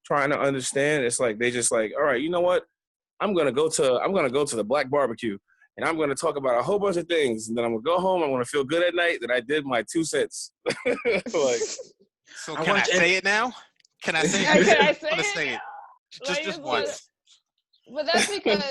trying to understand. It's like they just like, all right, you know what? I'm gonna go to the black barbecue and I'm gonna talk about a whole bunch of things, and then I'm gonna go home. I'm gonna feel good at night that I did my 2 cents. Like, so can I say it now? Can I say it? Can I I'm say gonna it? say it. Like, Just once. But that's because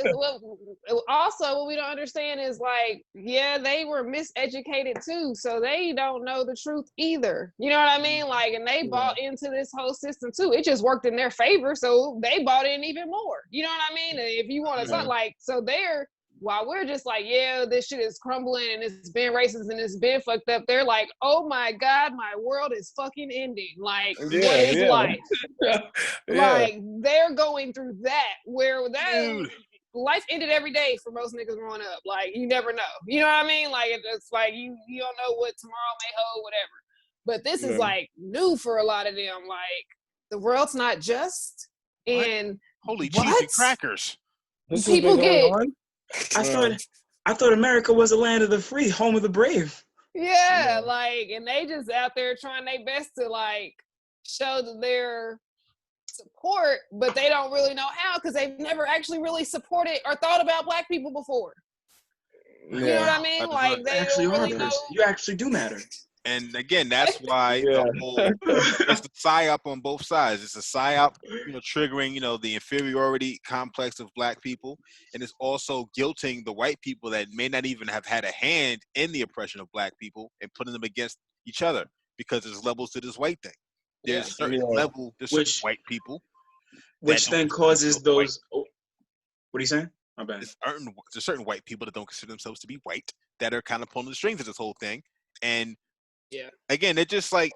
also what we don't understand is like, yeah, they were miseducated too, so they don't know the truth either. You know what I mean? Like, and they bought into this whole system too. It just worked in their favor, so they bought in even more. You know what I mean? And if you want to talk like, so they're while we're just like, yeah, this shit is crumbling and it's been racist and it's been fucked up. They're like, oh my God, my world is fucking ending. Like, what is life? Like, they're going through that where that life ended every day for most niggas growing up. Like, you never know. You know what I mean? Like, it's like you don't know what tomorrow may hold, whatever. But this is like new for a lot of them. Like, the world's not just. And holy cheese and crackers. People get. I thought America was the land of the free, home of the brave. Yeah, like, and they just out there trying their best to like show that they're support, but they don't really know how because they've never actually really supported or thought about Black people before. You know what I mean? Like, they actually don't really are. know. You actually do matter. And again, that's why the whole it's the psyop on both sides. It's a psyop, triggering, the inferiority complex of Black people, and it's also guilting the white people that may not even have had a hand in the oppression of Black people and putting them against each other because there's levels to this white thing. There's certain level, there's certain white people, which then causes those. What are you saying? My bad. There's certain white people that don't consider themselves to be white that are kind of pulling the strings of this whole thing, and again, it's just like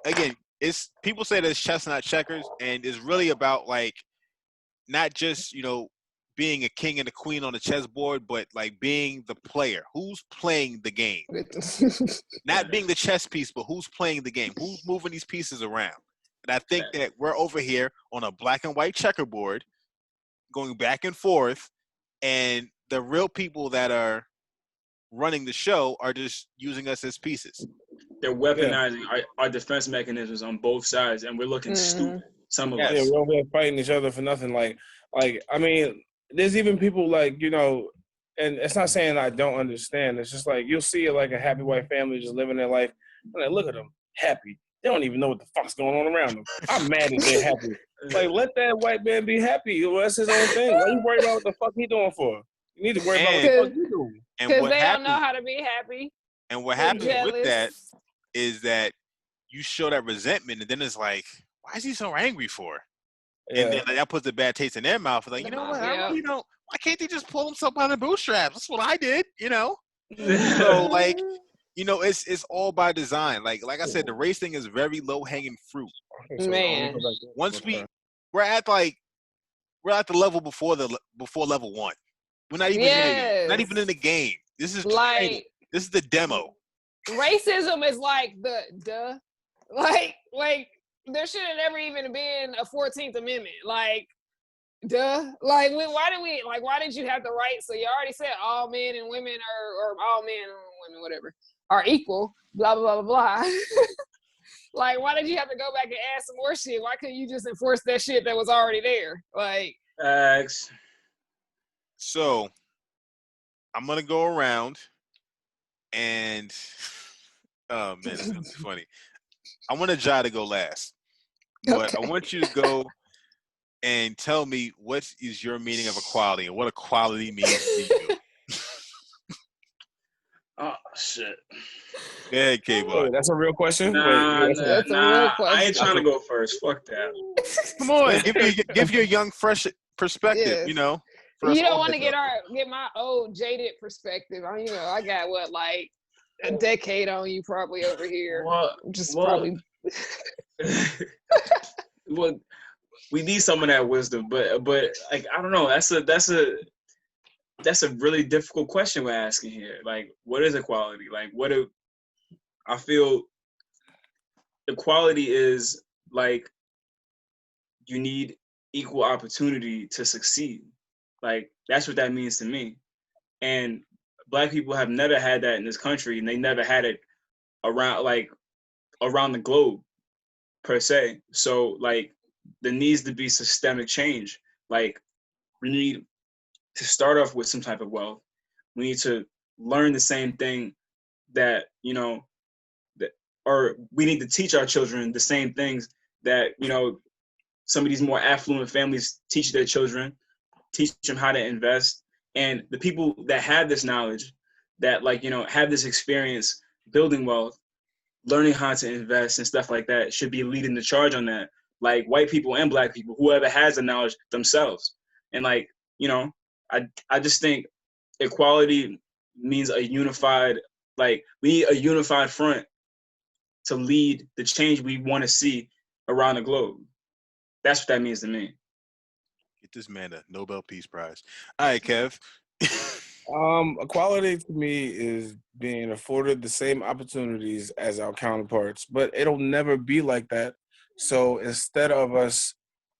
it's people say that it's chess not checkers, and it's really about like not just being a king and a queen on the chessboard, but like being the player who's playing the game, not being the chess piece, but who's playing the game, who's moving these pieces around. And I think that we're over here on a black and white checkerboard, going back and forth, and the real people that are running the show are just using us as pieces. They're weaponizing our defense mechanisms on both sides, and we're looking stupid. Some of us. Yeah, we're over here fighting each other for nothing. Like I mean, there's even people like, and it's not saying I don't understand. It's just like you'll see like a happy white family just living their life, and like, look at them, happy. They don't even know what the fuck's going on around them. I'm mad that they're happy. Like, let that white man be happy. That's his own thing. Why you worry about what the fuck he doing for? You need to worry about what the fuck you doing. Because they don't know how to be happy. And what happens with that is that you show that resentment, and then it's like, why is he so angry for? And then that puts a bad taste in their mouth. Like, you know what? I really don't. Why can't they just pull himself by the bootstraps? That's what I did, So like, it's all by design. Like I said, the race thing is very low hanging fruit. Man, once we're at the level before level 1. We're not even not even in the game. This is like this is the demo. Racism is like like there should have never even been a 14th Amendment. Like, like why did you have the right? So you already said all men and women or all men and women, whatever, are equal, blah blah blah blah blah. Like, why did you have to go back and add some more shit? Why couldn't you just enforce that shit that was already there? Like, so I'm gonna go around and oh man, it's gonna be funny. I want Ajaya to go last, but I want you to go and tell me what is your meaning of equality and what equality means to you. Oh shit! Go ahead, Kavohn. That's a real question. Nah, that's a real question. I ain't trying to go first. Fuck that. Come on, give your young, fresh perspective. You don't want to get my old jaded perspective. I got like a decade on you probably over here. Probably. Well, we need some of that wisdom, but like I don't know. That's a really difficult question we're asking here. Like, what is equality? Like, I feel equality is like you need equal opportunity to succeed. Like, that's what that means to me. And Black people have never had that in this country, and they never had it around the globe per se. So like there needs to be systemic change. Like, we need to start off with some type of wealth. We need to learn the same thing that, you know, that, or we need to teach our children the same things that, you know, some of these more affluent families teach their children, teach them how to invest. And the people that have this knowledge, that, like, you know, have this experience building wealth, learning how to invest and stuff like that, should be leading the charge on that. Like, white people and black people, whoever has the knowledge themselves. And, like, you know, I just think equality means a unified, like, we need a unified front to lead the change we want to see around the globe. That's what that means to me. Get this man a Nobel Peace Prize. All right, Kev. Equality to me is being afforded the same opportunities as our counterparts, but it'll never be like that. So instead of us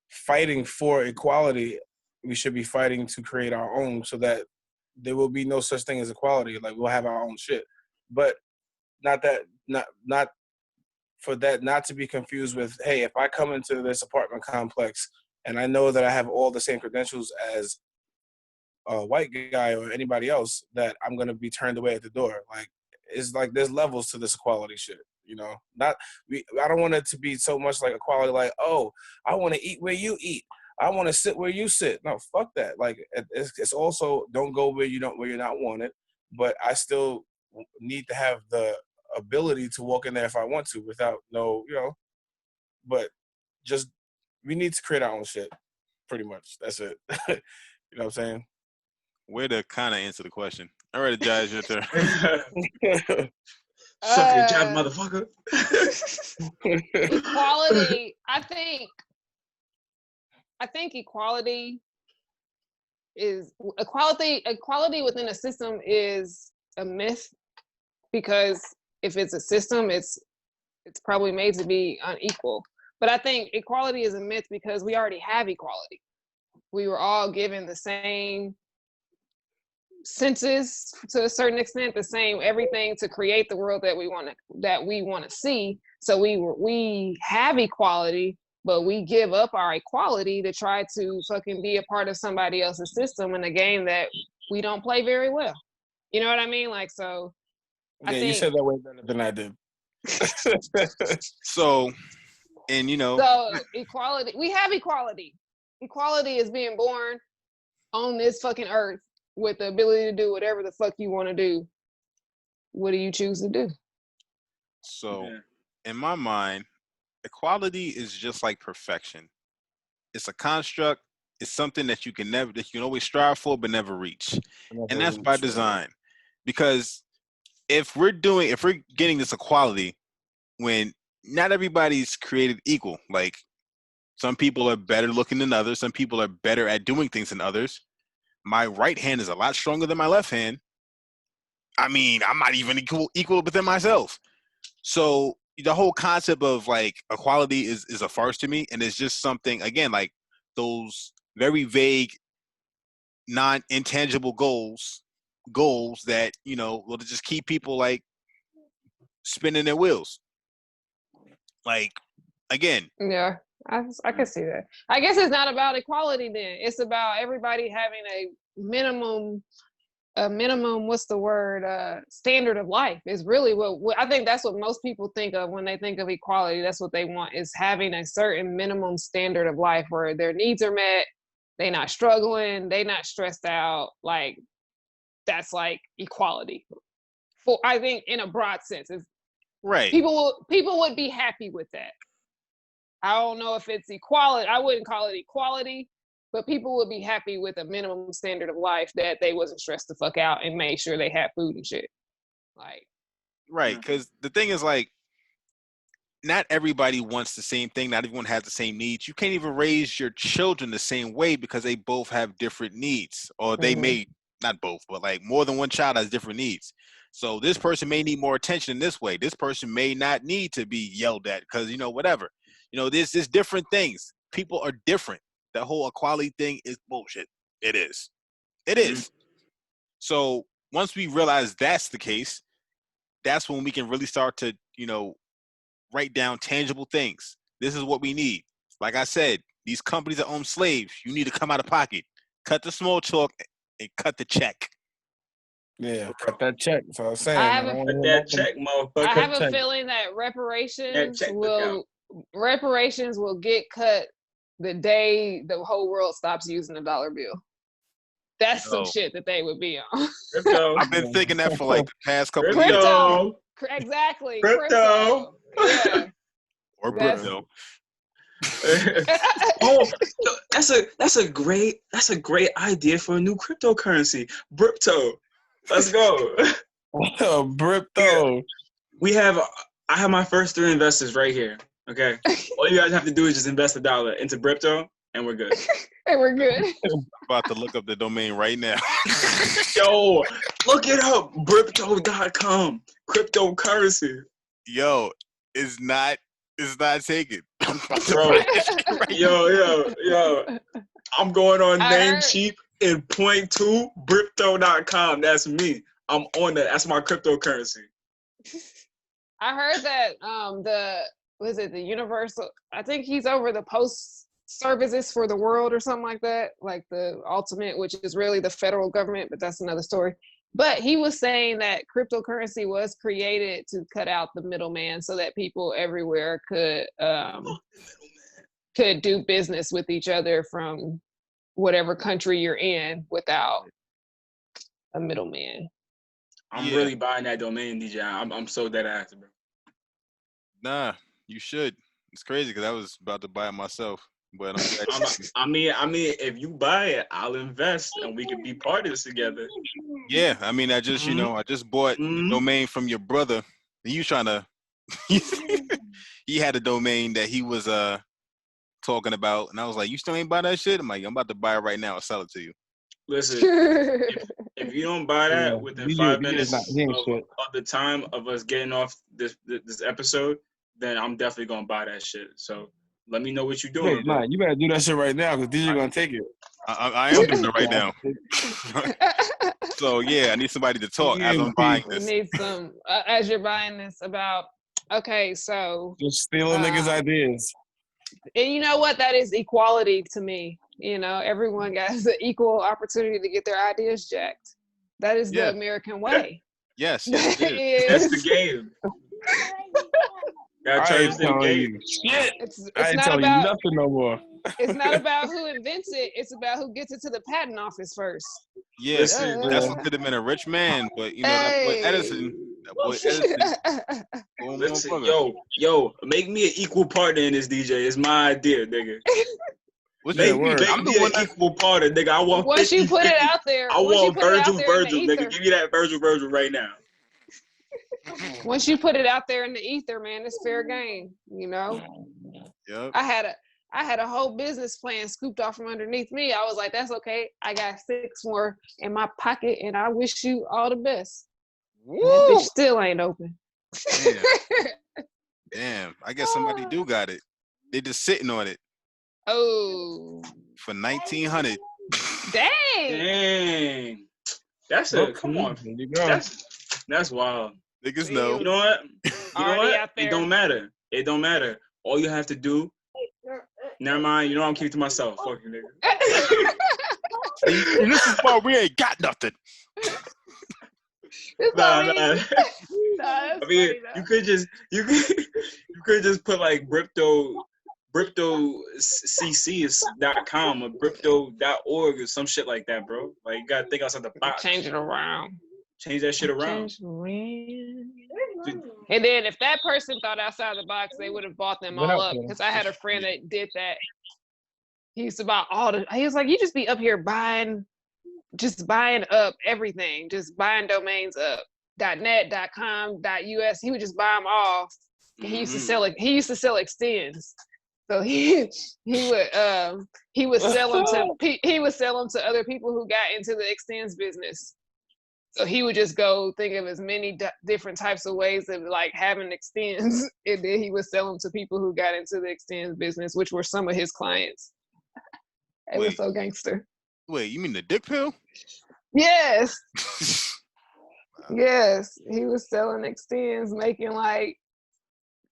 fighting for equality, we should be fighting to create our own, so that there will be no such thing as equality. Like, we'll have our own shit, but not for that not to be confused with, hey, if I come into this apartment complex and I know that I have all the same credentials as a white guy or anybody else, that I'm gonna be turned away at the door. Like, it's like there's levels to this equality shit, you know. I don't want it to be so much like equality, like, oh, I want to eat where you eat, I want to sit where you sit. No, fuck that. Like, it's also, don't go where you're not wanted, but I still need to have the ability to walk in there if I want to without no, you know. But just, we need to create our own shit. Pretty much, that's it. You know what I'm saying? Way to kind of answer the question. All right, Ajay, your turn. Suck your job, motherfucker. Equality. I think equality within a system is a myth, because if it's a system, it's probably made to be unequal. But I think equality is a myth because we already have equality. We were all given the same senses to a certain extent, the same everything to create the world that we want to see. So we have equality, but we give up our equality to try to fucking be a part of somebody else's system in a game that we don't play very well. You know what I mean? Like, so yeah, I think you said that way better than I did. So, and you know, so equality, we have equality. Equality is being born on this fucking earth with the ability to do whatever the fuck you want to do. What do you choose to do? So, in my mind, equality is just like perfection. It's a construct. It's something that you can always strive for but never reach, and that's by design. Because if we're getting this equality, when not everybody's created equal, like some people are better looking than others, some people are better at doing things than others. My right hand is a lot stronger than my left hand. I mean, I'm not even equal within myself. So the whole concept of like equality is a farce to me, and it's just something, again, like those very vague, non-intangible goals that, you know, will just keep people like spinning their wheels. Like, again. Yeah, I can see that. I guess it's not about equality then. It's about everybody having a minimum what's the word, standard of life is really what I think. That's what most people think of when they think of equality. That's what they want, is having a certain minimum standard of life where their needs are met, they're not struggling, they're not stressed out. Like, that's like equality. For, I think, in a broad sense, is right. People would be happy with that. I don't know if it's equality. I wouldn't call it equality, but people would be happy with a minimum standard of life that they wasn't stressed the fuck out and made sure they had food and shit. Like, right, because the thing is, like, not everybody wants the same thing. Not everyone has the same needs. You can't even raise your children the same way because they both have different needs, or they may not both, but like more than one child has different needs. So this person may need more attention in this way. This person may not need to be yelled at because, you know, whatever. You know, there's different things. People are different. That whole equality thing is bullshit. It is. It is. So once we realize that's the case, that's when we can really start to, you know, write down tangible things. This is what we need. like I said, these companies that own slaves, you need to come out of pocket. Cut the small talk and cut the check. Yeah, cut that check. That's what I was saying. I I have don't a- want to Cut hear that nothing. check, motherfucker. I have a check. feeling that That check reparations will get cut the day the whole world stops using the dollar bill. That's some shit that they would be on. Crypto. I've been thinking that for like the past couple of years. Crypto. Exactly. Crypto. Yeah. Or That's- crypto. Oh, that's a great idea for a new cryptocurrency. Bripto. Let's go. Bripto. I have my first 3 investors right here. Okay. All you guys have to do is just invest $1 into Bripto and we're good. And we're good. I'm about to look up the domain right now. Yo, look it up. Bripto.com. Cryptocurrency. Yo, it's not taken. Bro, yo. I'm going on Namecheap in 0.2 Bripto.com. That's me. I'm on that. That's my cryptocurrency. I heard that the Universal, I think he's over the post services for the world or something like that, like the ultimate, which is really the federal government, but that's another story. But he was saying that cryptocurrency was created to cut out the middleman so that people everywhere could do business with each other from whatever country you're in without a middleman. I'm really buying that domain, DJ. I'm so dead ass, bro. Nah, you should. It's crazy because I was about to buy it myself, but I mean, if you buy it, I'll invest and we can be partners together. Yeah, I mean, I just I just bought the domain from your brother. He was trying to. He had a domain that he was talking about, and I was like, "You still ain't buy that shit?" I'm like, "I'm about to buy it right now and sell it to you." Listen, if you don't buy that within 5 minutes of the time of us getting off this episode, then I'm definitely gonna buy that shit. So let me know what you're doing. Nah, you better do that shit right now because DJ gonna take it. I am doing it right now. So yeah, I need somebody to talk as I'm buying this. You need some as you're buying this about. Okay, so just stealing niggas' ideas. And you know what? That is equality to me. You know, everyone has the equal opportunity to get their ideas jacked. That is the American way. Yes, that's the game. I ain't telling you shit. I ain't telling you nothing no more. It's not about who invents it. It's about who gets it to the patent office first. Yeah, that's what could have been a rich man, but that boy Edison. Listen, yo, make me an equal partner in this, DJ. It's my idea, nigga. Make me an equal partner, nigga. I want. Once you put it out there, I want Virgil, nigga. Give me that Virgil right now. Once you put it out there in the ether, man, it's fair game. You know. Yep. I had a whole business plan scooped off from underneath me. I was like, that's okay. I got 6 more in my pocket, and I wish you all the best. And that bitch still ain't open. Damn. I guess somebody do got it. They just sitting on it. Oh. For $1,900. Dang. That's come on. That's wild. Niggas know. You know what? It don't matter. It don't matter. All you have to do. Never mind. You know I'm keeping to myself. Fuck you, nigga. This is why we ain't got nothing. Nah. I mean, you could just put like cryptoccs.com or crypto.org or some shit like that, bro. Like you gotta think outside the box. Change it around. Change that shit around. And then if that person thought outside the box, they would have bought them all up. Because I had a friend that did that. He used to buy he was like, you just be up here buying up everything, just buying domains up. .net, .com, .us. He would just buy them all. He used to sell it. He used to sell extends. So he would sell them to other people who got into the extends business. So he would just go think of as many different types of ways of like having extends, and then he would sell them to people who got into the extends business, which were some of his clients. It was so gangster. Wait, you mean the dick pill? Yes. Yes, he was selling extends, making like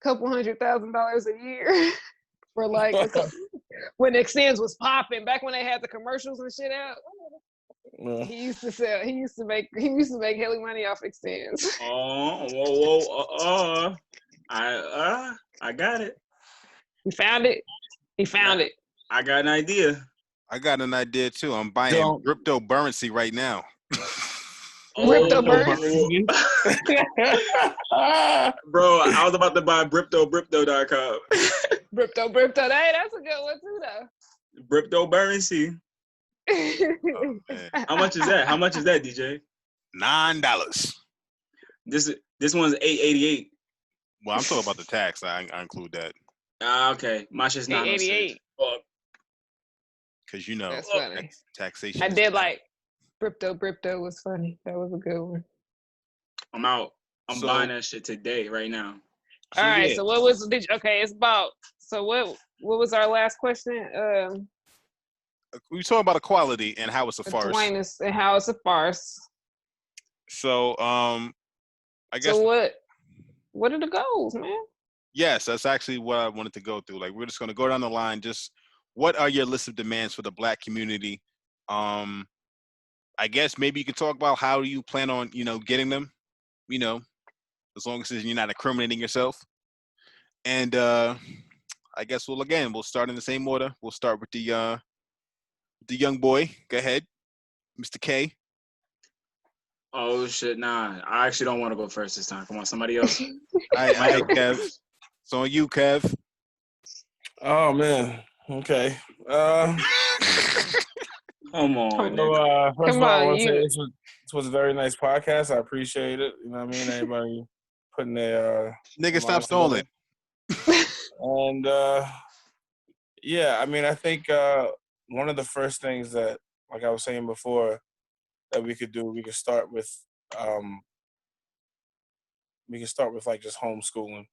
a couple $100,000 a year. for like when Extends was popping, back when they had the commercials and shit out. He used to make hella money off Extends. I got it. He found it. I got an idea. I got an idea too. I'm buying cryptocurrency right now. Cryptocurrency. Bro, I was about to buy Brypto.com. Brypto. Hey, that's a good one too, though. Bryptocurrency. Oh, How much is that? DJ? $9. This one's $8.88. Well, I'm talking about the tax. I include that. Okay. My shit's $9.88. Because that's funny. Taxation. I did like Brypto was funny. That was a good one. I'm out. I'm buying that shit today, right now. All right. So what was it's about. So what was our last question? We were talking about equality and how it's a farce. And how it's a farce. So I guess. So what are the goals, man? Yes, that's actually what I wanted to go through. Like, we're just going to go down the line. Just what are your list of demands for the Black community? I guess maybe you could talk about how do you plan on, getting them, as long as you're not incriminating yourself. And I guess we'll start in the same order. We'll start with the young boy. Go ahead, Mr. K. Oh shit, nah. I actually don't want to go first this time. Come on, somebody else. All right, Kev. It's on you, Kev. Oh man. Okay. Come on. So, first of all, I want to say this was a very nice podcast. I appreciate it. You know what I mean? Everybody putting their nigga, stop stalling. And yeah, I mean, I think one of the first things that, like I was saying before, that we could do, we could start with like just homeschooling.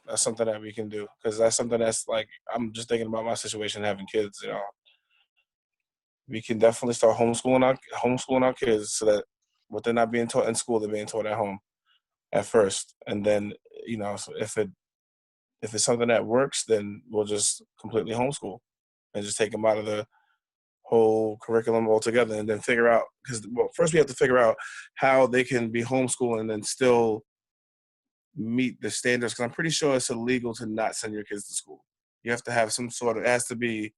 That's something that we can do, because that's something that's like, I'm just thinking about my situation having kids. We can definitely start homeschooling our kids, so that what they're not being taught in school, they're being taught at home at first, and then so if it's something that works, then we'll just completely homeschool and just take them out of the whole curriculum altogether, and then figure out, first we have to figure out how they can be homeschooled and then still meet the standards, because I'm pretty sure it's illegal to not send your kids to school. You have to have some sort of, it has to be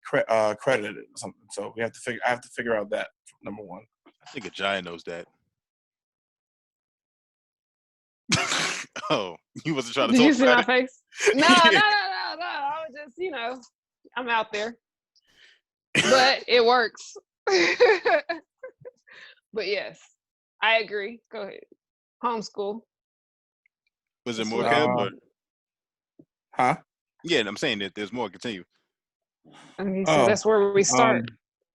credited or something. So I have to figure out that, number one. I think Ajaya knows that. Oh, you wasn't trying to talk about it? Did you see my face? No. I was just, I'm out there. But it works. But yes, I agree. Go ahead. Homeschool. Was there more, Kev? Huh? Yeah, I'm saying that there's more. Continue. Okay, so that's where we start.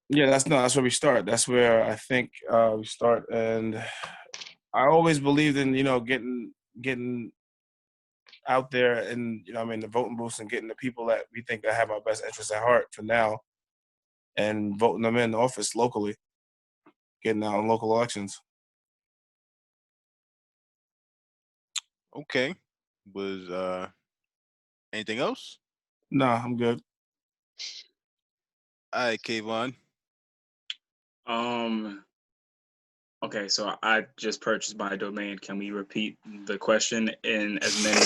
That's where we start. That's where I think we start. And I always believed in, getting out there and, the voting booths and getting the people that we think that have our best interests at heart for now, and voting them in office locally, getting out in local elections. Okay. Was anything else? No, I'm good. All right, Kavohn. Okay, so I just purchased my domain. Can we repeat the question in as many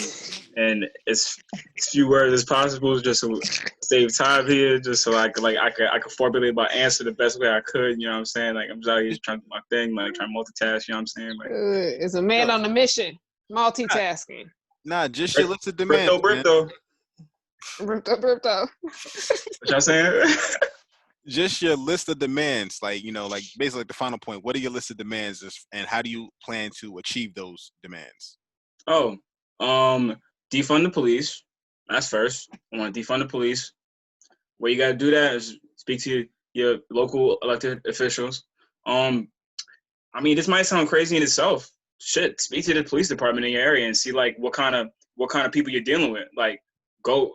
and as few words as possible, just to save time here, just so I could formulate my answer the best way I could. You know what I'm saying? Like, I'm just out here trying to do my thing, like trying to multitask. You know what I'm saying? Like, it's a man on a mission, multitasking. Nah, just your list of demands. Brypto. What y'all saying? Just your list of demands, like basically like the final point. What are your list of demands, and how do you plan to achieve those demands? Oh, defund the police. That's first. I want to defund the police. Where you gotta do that is speak to your local elected officials. I mean, this might sound crazy in itself. Shit, speak to the police department in your area and see like what kind of people you're dealing with. Like, go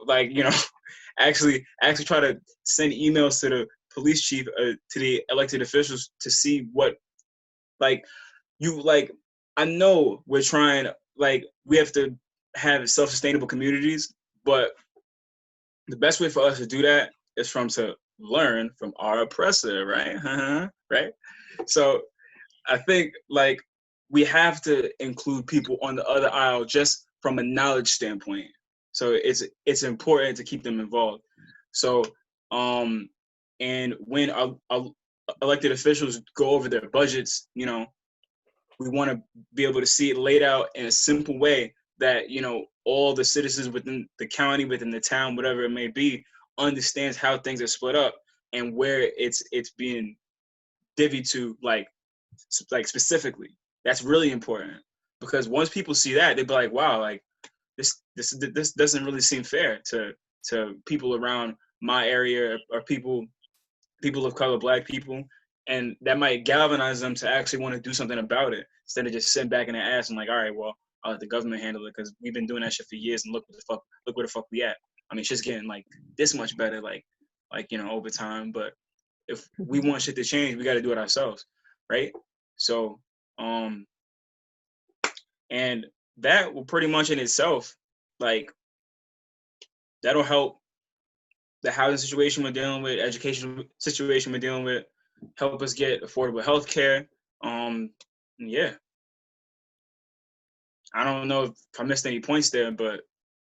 actually try to send emails to the police chief, to the elected officials, to see what, I know we're trying, we have to have self-sustainable communities, but the best way for us to do that is to learn from our oppressor, right? Right? So I think like we have to include people on the other aisle just from a knowledge standpoint. So it's important to keep them involved. So and when elected officials go over their budgets, you know, we want to be able to see it laid out in a simple way that, you know, all the citizens within the county, within the town, whatever it may be, understands how things are split up and where it's being divvied to, like specifically. That's really important, because once people see that, they'll be like, wow, like this doesn't really seem fair to people around my area, or people of color, Black people, and that might galvanize them to actually want to do something about it, instead of just sitting back in their ass and like, all right, well, I'll let the government handle it, because we've been doing that shit for years, and look where the fuck we at. I mean, shit's getting like this much better, like you know, over time. But if we want shit to change, we got to do it ourselves, right? So, and that will pretty much in itself, like, that'll help the housing situation we're dealing with, education situation we're dealing with, help us get affordable health care. Yeah. I don't know if I missed any points there, but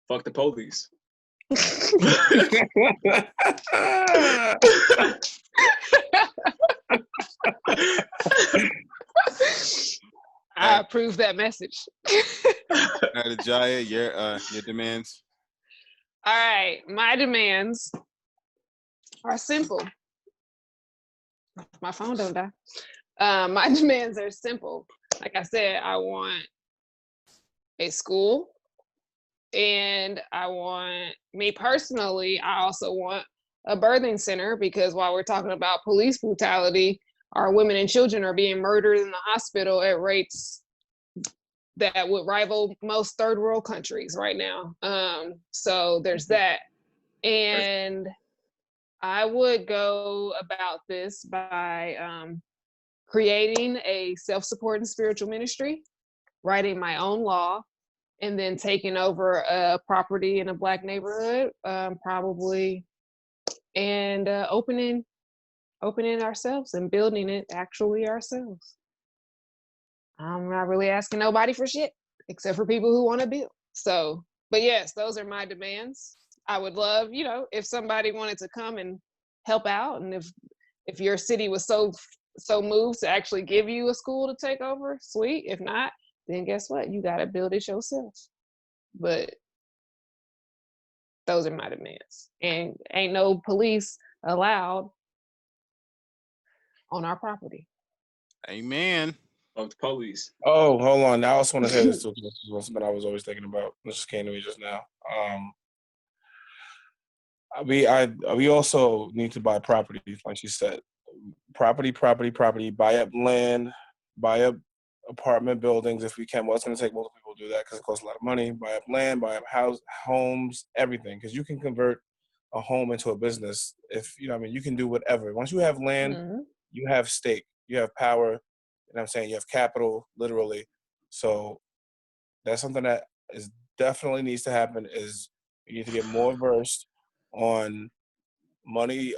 fuck the police. I approve that message. Ajaya, your demands. All right, my demands are simple. My phone don't die. My demands are simple. Like I said, I want a school, and I want, me personally, I also want a birthing center, because while we're talking about police brutality, our women and children are being murdered in the hospital at rates that would rival most third world countries right now. So there's that. And I would go about this by creating a self-supporting spiritual ministry, writing my own law, and then taking over a property in a Black neighborhood, probably, and opening ourselves and building it actually ourselves. I'm not really asking nobody for shit, except for people who want to build. So, but yes, those are my demands. I would love, you know, if somebody wanted to come and help out, and if your city was so moved to actually give you a school to take over, sweet. If not, then guess what? You got to build it yourself. But those are my demands. And ain't no police allowed on our property. Amen. Fuck the police. Oh, hold on. I also want to say this too. This is something I was always thinking about. This just came to me just now. We also need to buy property, like she said. Property. Buy up land, buy up apartment buildings if we can. Well, it's going to take multiple people to do that because it costs a lot of money. Buy up land, buy up homes, everything. Because you can convert a home into a business. If you know, I mean, you can do whatever. Once you have land, you have stake, you have power. You know what I'm saying? You have capital, literally. So that's something that is definitely needs to happen. Is you need to get more versed on money,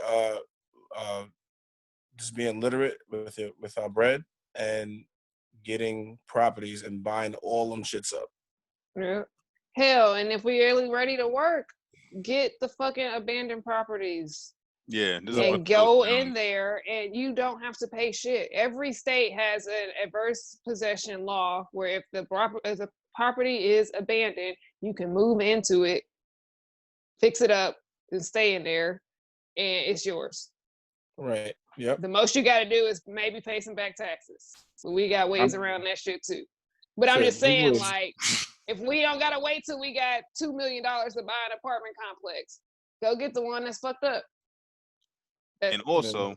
just being literate with our bread and getting properties and buying all them shits up. Yeah. Hell, and if we're really ready to work, get the fucking abandoned properties. Yeah, and go in there, and you don't have to pay shit. Every state has an adverse possession law where if the property is abandoned, you can move into it, fix it up, and stay in there, and it's yours. Right. Yep. The most you got to do is maybe pay some back taxes. So we got ways around that shit too. But I'm just saying, like, if we don't gotta wait till we got $2 million to buy an apartment complex, go get the one that's fucked up. And also,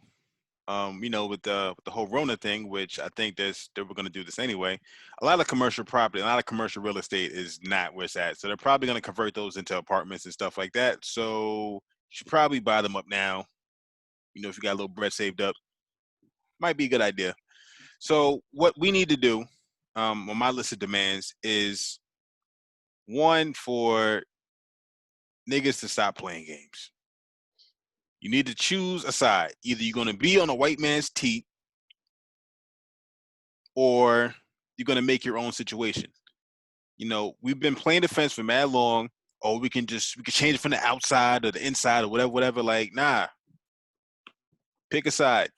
you know, with the whole Rona thing, which I think they were going to do this anyway, a lot of commercial property, a lot of commercial real estate is not where it's at. So they're probably going to convert those into apartments and stuff like that. So you should probably buy them up now. You know, if you got a little bread saved up, might be a good idea. So what we need to do on my list of demands is one, for niggas to stop playing games. You need to choose a side. Either you're going to be on a white man's team or you're going to make your own situation. You know, we've been playing defense for mad long, or we can change it from the outside or the inside or whatever. Like, nah, pick a side.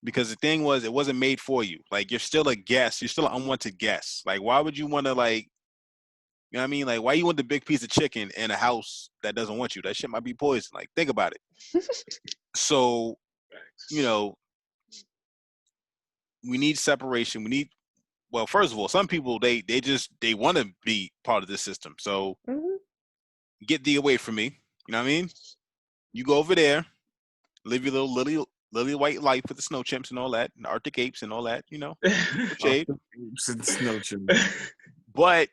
Because the thing was, it wasn't made for you. Like, you're still a guest. You're still an unwanted guest. Like, why would you want to, like, you know what I mean? Like, why you want the big piece of chicken in a house that doesn't want you? That shit might be poison. Like, think about it. So, you know, we need separation. We need, well, first of all, some people, they want to be part of this system. So get thee away from me. You know what I mean? You go over there, live your little lily white life with the snow chimps and all that, and the Arctic apes and all that, you know. Shade. Snow chimps. But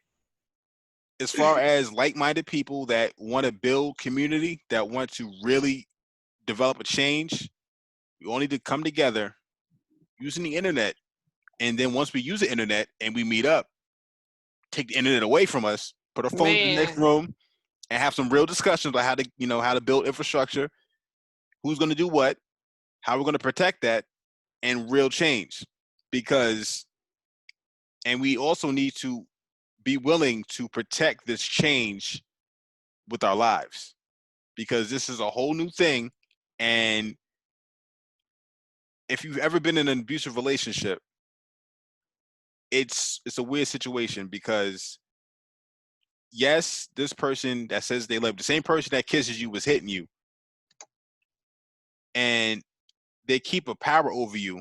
as far as like-minded people that want to build community, that want to really develop a change, we all need to come together using the internet. And then once we use the internet and we meet up, take the internet away from us, put our phones in the next room, and have some real discussions about how to build infrastructure, who's going to do what, how we're going to protect that, and real change. And we also need to be willing to protect this change with our lives, because this is a whole new thing. And if you've ever been in an abusive relationship, it's a weird situation, because yes, this person that says they love, the same person that kisses you was hitting you, and they keep a power over you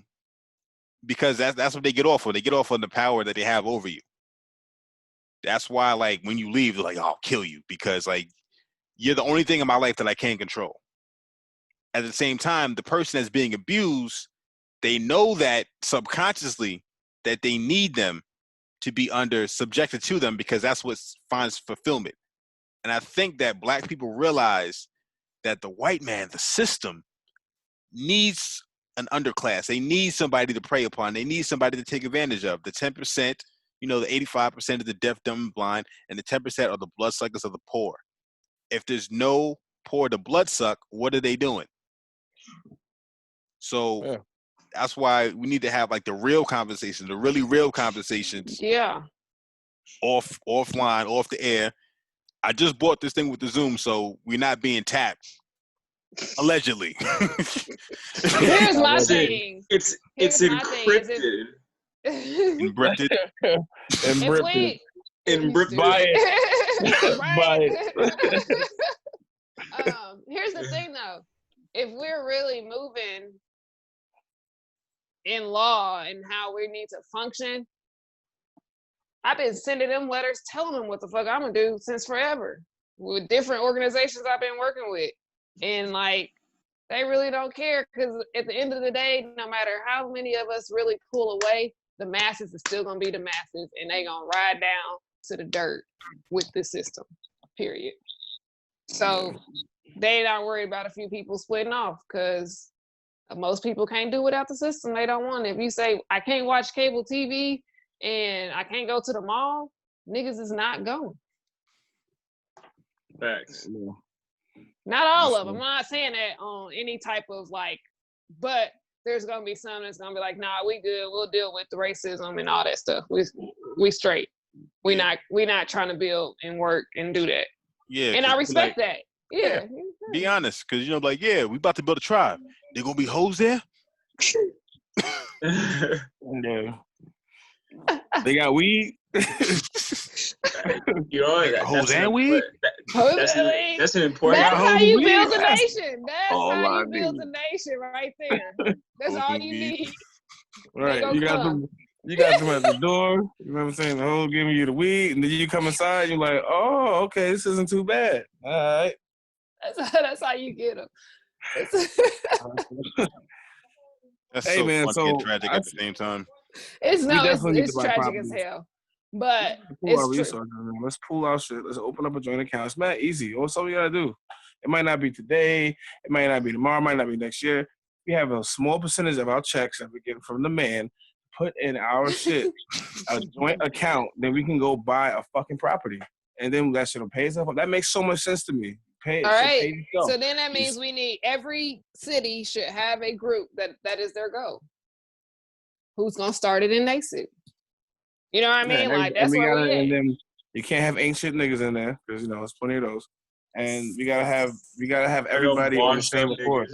because that's what they get off of. They get off on the power that they have over you. That's why, like, when you leave, they're like, I'll kill you, because, like, you're the only thing in my life that I can't control. At the same time, the person that's being abused, they know that subconsciously that they need them to be subjected to them, because that's what finds fulfillment. And I think that Black people realize that the white man, the system, needs an underclass. They need somebody to prey upon. They need somebody to take advantage of. The 10%, the 85% of the deaf, dumb, and blind, and the 10% are the bloodsuckers of the poor. If there's no poor to bloodsuck, what are they doing? So that's why we need to have, like, the real conversations, the really real conversations. Yeah. Offline, off the air. I just bought this thing with the Zoom, so we're not being tapped. Allegedly. Here's my thing. It's encrypted. Encrypted. Buy it. Buy it. Here's the thing, though. If we're really moving in law and how we need to function, I've been sending them letters telling them what the fuck I'm gonna do since forever with different organizations I've been working with. And, like, they really don't care, because at the end of the day, no matter how many of us really pull away, the masses are still gonna be the masses, and they gonna ride down to the dirt with the system, period. So they not worried about a few people splitting off, because most people can't do without the system. They don't want it. If you say, I can't watch cable TV and I can't go to the mall, niggas is not going. Facts. Not all of them. I'm not saying that on any type of, like, but there's gonna be some that's gonna be like, nah, we good. We'll deal with the racism and all that stuff. We straight. We not trying to build and work and do that. Yeah. And I respect that. Yeah. Be honest, because like, yeah, we about to build a tribe. There gonna be hoes there. No. They got weed. Hoes and weed. That's an important. That's how you build a nation. That's how you build a nation, right there. That's all you need. Right. You got them at the door. You know what I'm saying? The hoe giving you the weed, and then you come inside. You're like, oh, okay, this isn't too bad. All right. That's how you get them. That's hey, so man, funny and tragic at the same time. It's tragic as hell. But let's pull our shit. Let's open up a joint account. It's not easy. What's all we gotta do? It might not be today. It might not be tomorrow. It might not be next year. We have a small percentage of our checks that we get from the man. Put in our shit, a joint account. Then we can go buy a fucking property. and then that shit will pay itself up. That makes so much sense to me. All right. So then that means we need every city should have a group that is their goal. Who's gonna start it in their city? You know what I mean? Like that's where we at. And then you can't have ancient niggas in there because you know there's plenty of those. And we gotta have everybody on the same accord.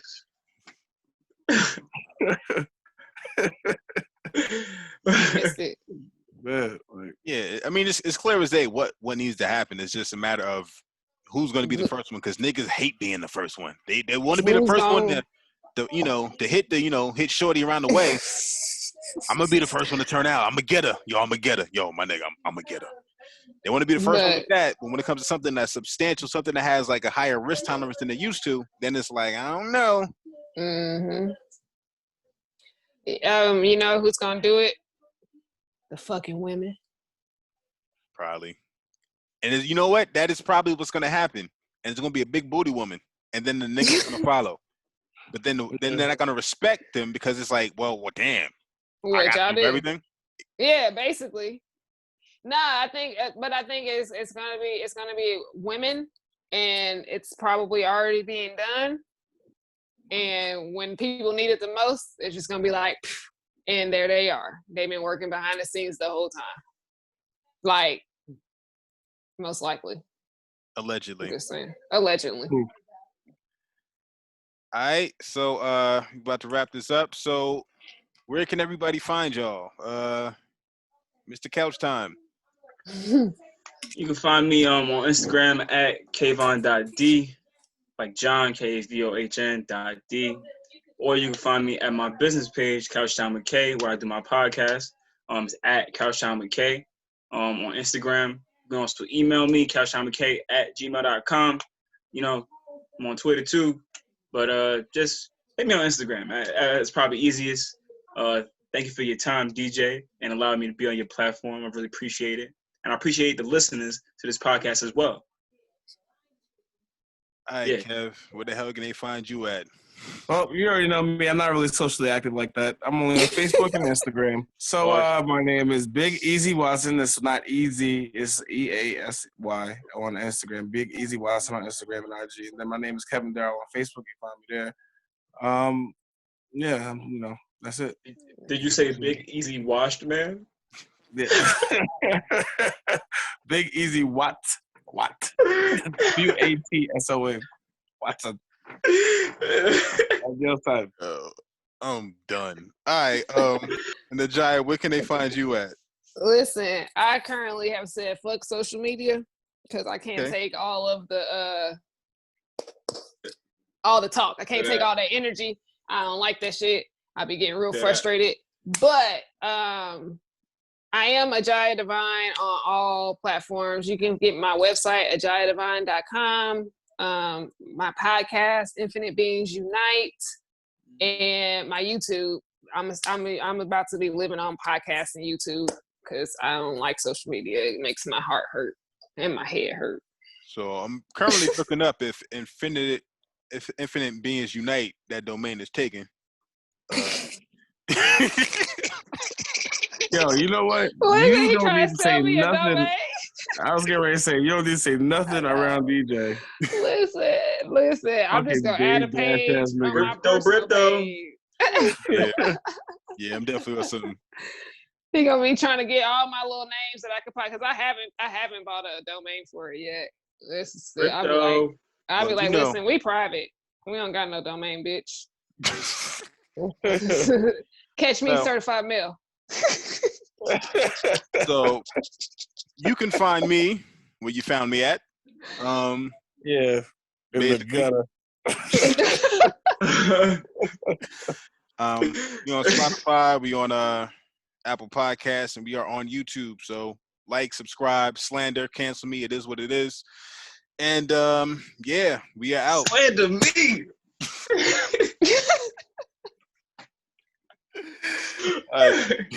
Yeah, I mean it's clear as day what needs to happen. It's just a matter of who's going to be the first one because niggas hate being the first one. They want to be the first one to hit shorty around the way. I'm gonna be the first one to turn out. I'm gonna get her. Yo, my nigga, I'm gonna get her. They want to be the first one with that, but when it comes to something that's substantial, something that has like a higher risk tolerance than they're used to, then it's like, I don't know. Mm-hmm. You know who's gonna do it? The fucking women. Probably. And you know what? That is probably what's gonna happen. And it's gonna be a big booty woman, and then the niggas gonna follow. But then they're not gonna respect them because it's like, well, damn. I got to do everything. Yeah, basically. Nah, I think it's gonna be women, and it's probably already being done. And when people need it the most, it's just gonna be like, and there they are. They've been working behind the scenes the whole time. Like, most likely. Allegedly. I'm just saying. Allegedly. All right, so about to wrap this up. So where can everybody find y'all? Mr. Couch Time. You can find me on Instagram at Kavohn.d, like John, KVOHN.d. Or you can find me at my business page, Couch Time with K, where I do my podcast. It's at Couch Time with K on Instagram. You can also email me, couchtimewithk@gmail.com. You know, I'm on Twitter too. But just hit me on Instagram. It's probably easiest. Thank you for your time, DJ, and allowing me to be on your platform. I really appreciate it. And I appreciate the listeners to this podcast as well. All right, Kev, where the hell can they find you at? Well, you already know me. I'm not really socially active like that. I'm only on Facebook and Instagram. So my name is Big Easy Watson. It's not easy. It's EASY on Instagram. Big Easy Watson on Instagram and IG. And then my name is Kevin Darrell on Facebook. You find me there. Yeah, you know, that's it. Did you say Big Easy Washed Man? Yeah. Big Easy Watt. WATSON. Watson. Time. I'm done. All right. And Ajaya, where can they find you at? Listen, I currently have said fuck social media because I can't take all of the talk. I can't take all that energy. I don't like that shit. I be getting real frustrated. But I am Ajaya Divine on all platforms. You can get my website, ajayadivine.com. My podcast, Infinite Beings Unite, and my YouTube. I'm about to be living on podcasts and YouTube because I don't like social media. It makes my heart hurt and my head hurt. So I'm currently looking up if Infinite Beings Unite, that domain is taken. Yo, you know what? You don't need to say nothing. I was getting ready to say, you don't need to say nothing around DJ. Listen. I'm just going to add a page on my personal page. Yeah, I'm definitely with something. He going to be trying to get all my little names that I could buy because I haven't bought a domain for it yet. I'll be like, listen, we private. We don't got no domain, bitch. Catch me certified mail. So you can find me where you found me at. Yeah. In the gutter. We on Spotify, we on Apple Podcasts, and we are on YouTube. So like, subscribe, slander, cancel me. It is what it is. And we are out. Slander me. All right.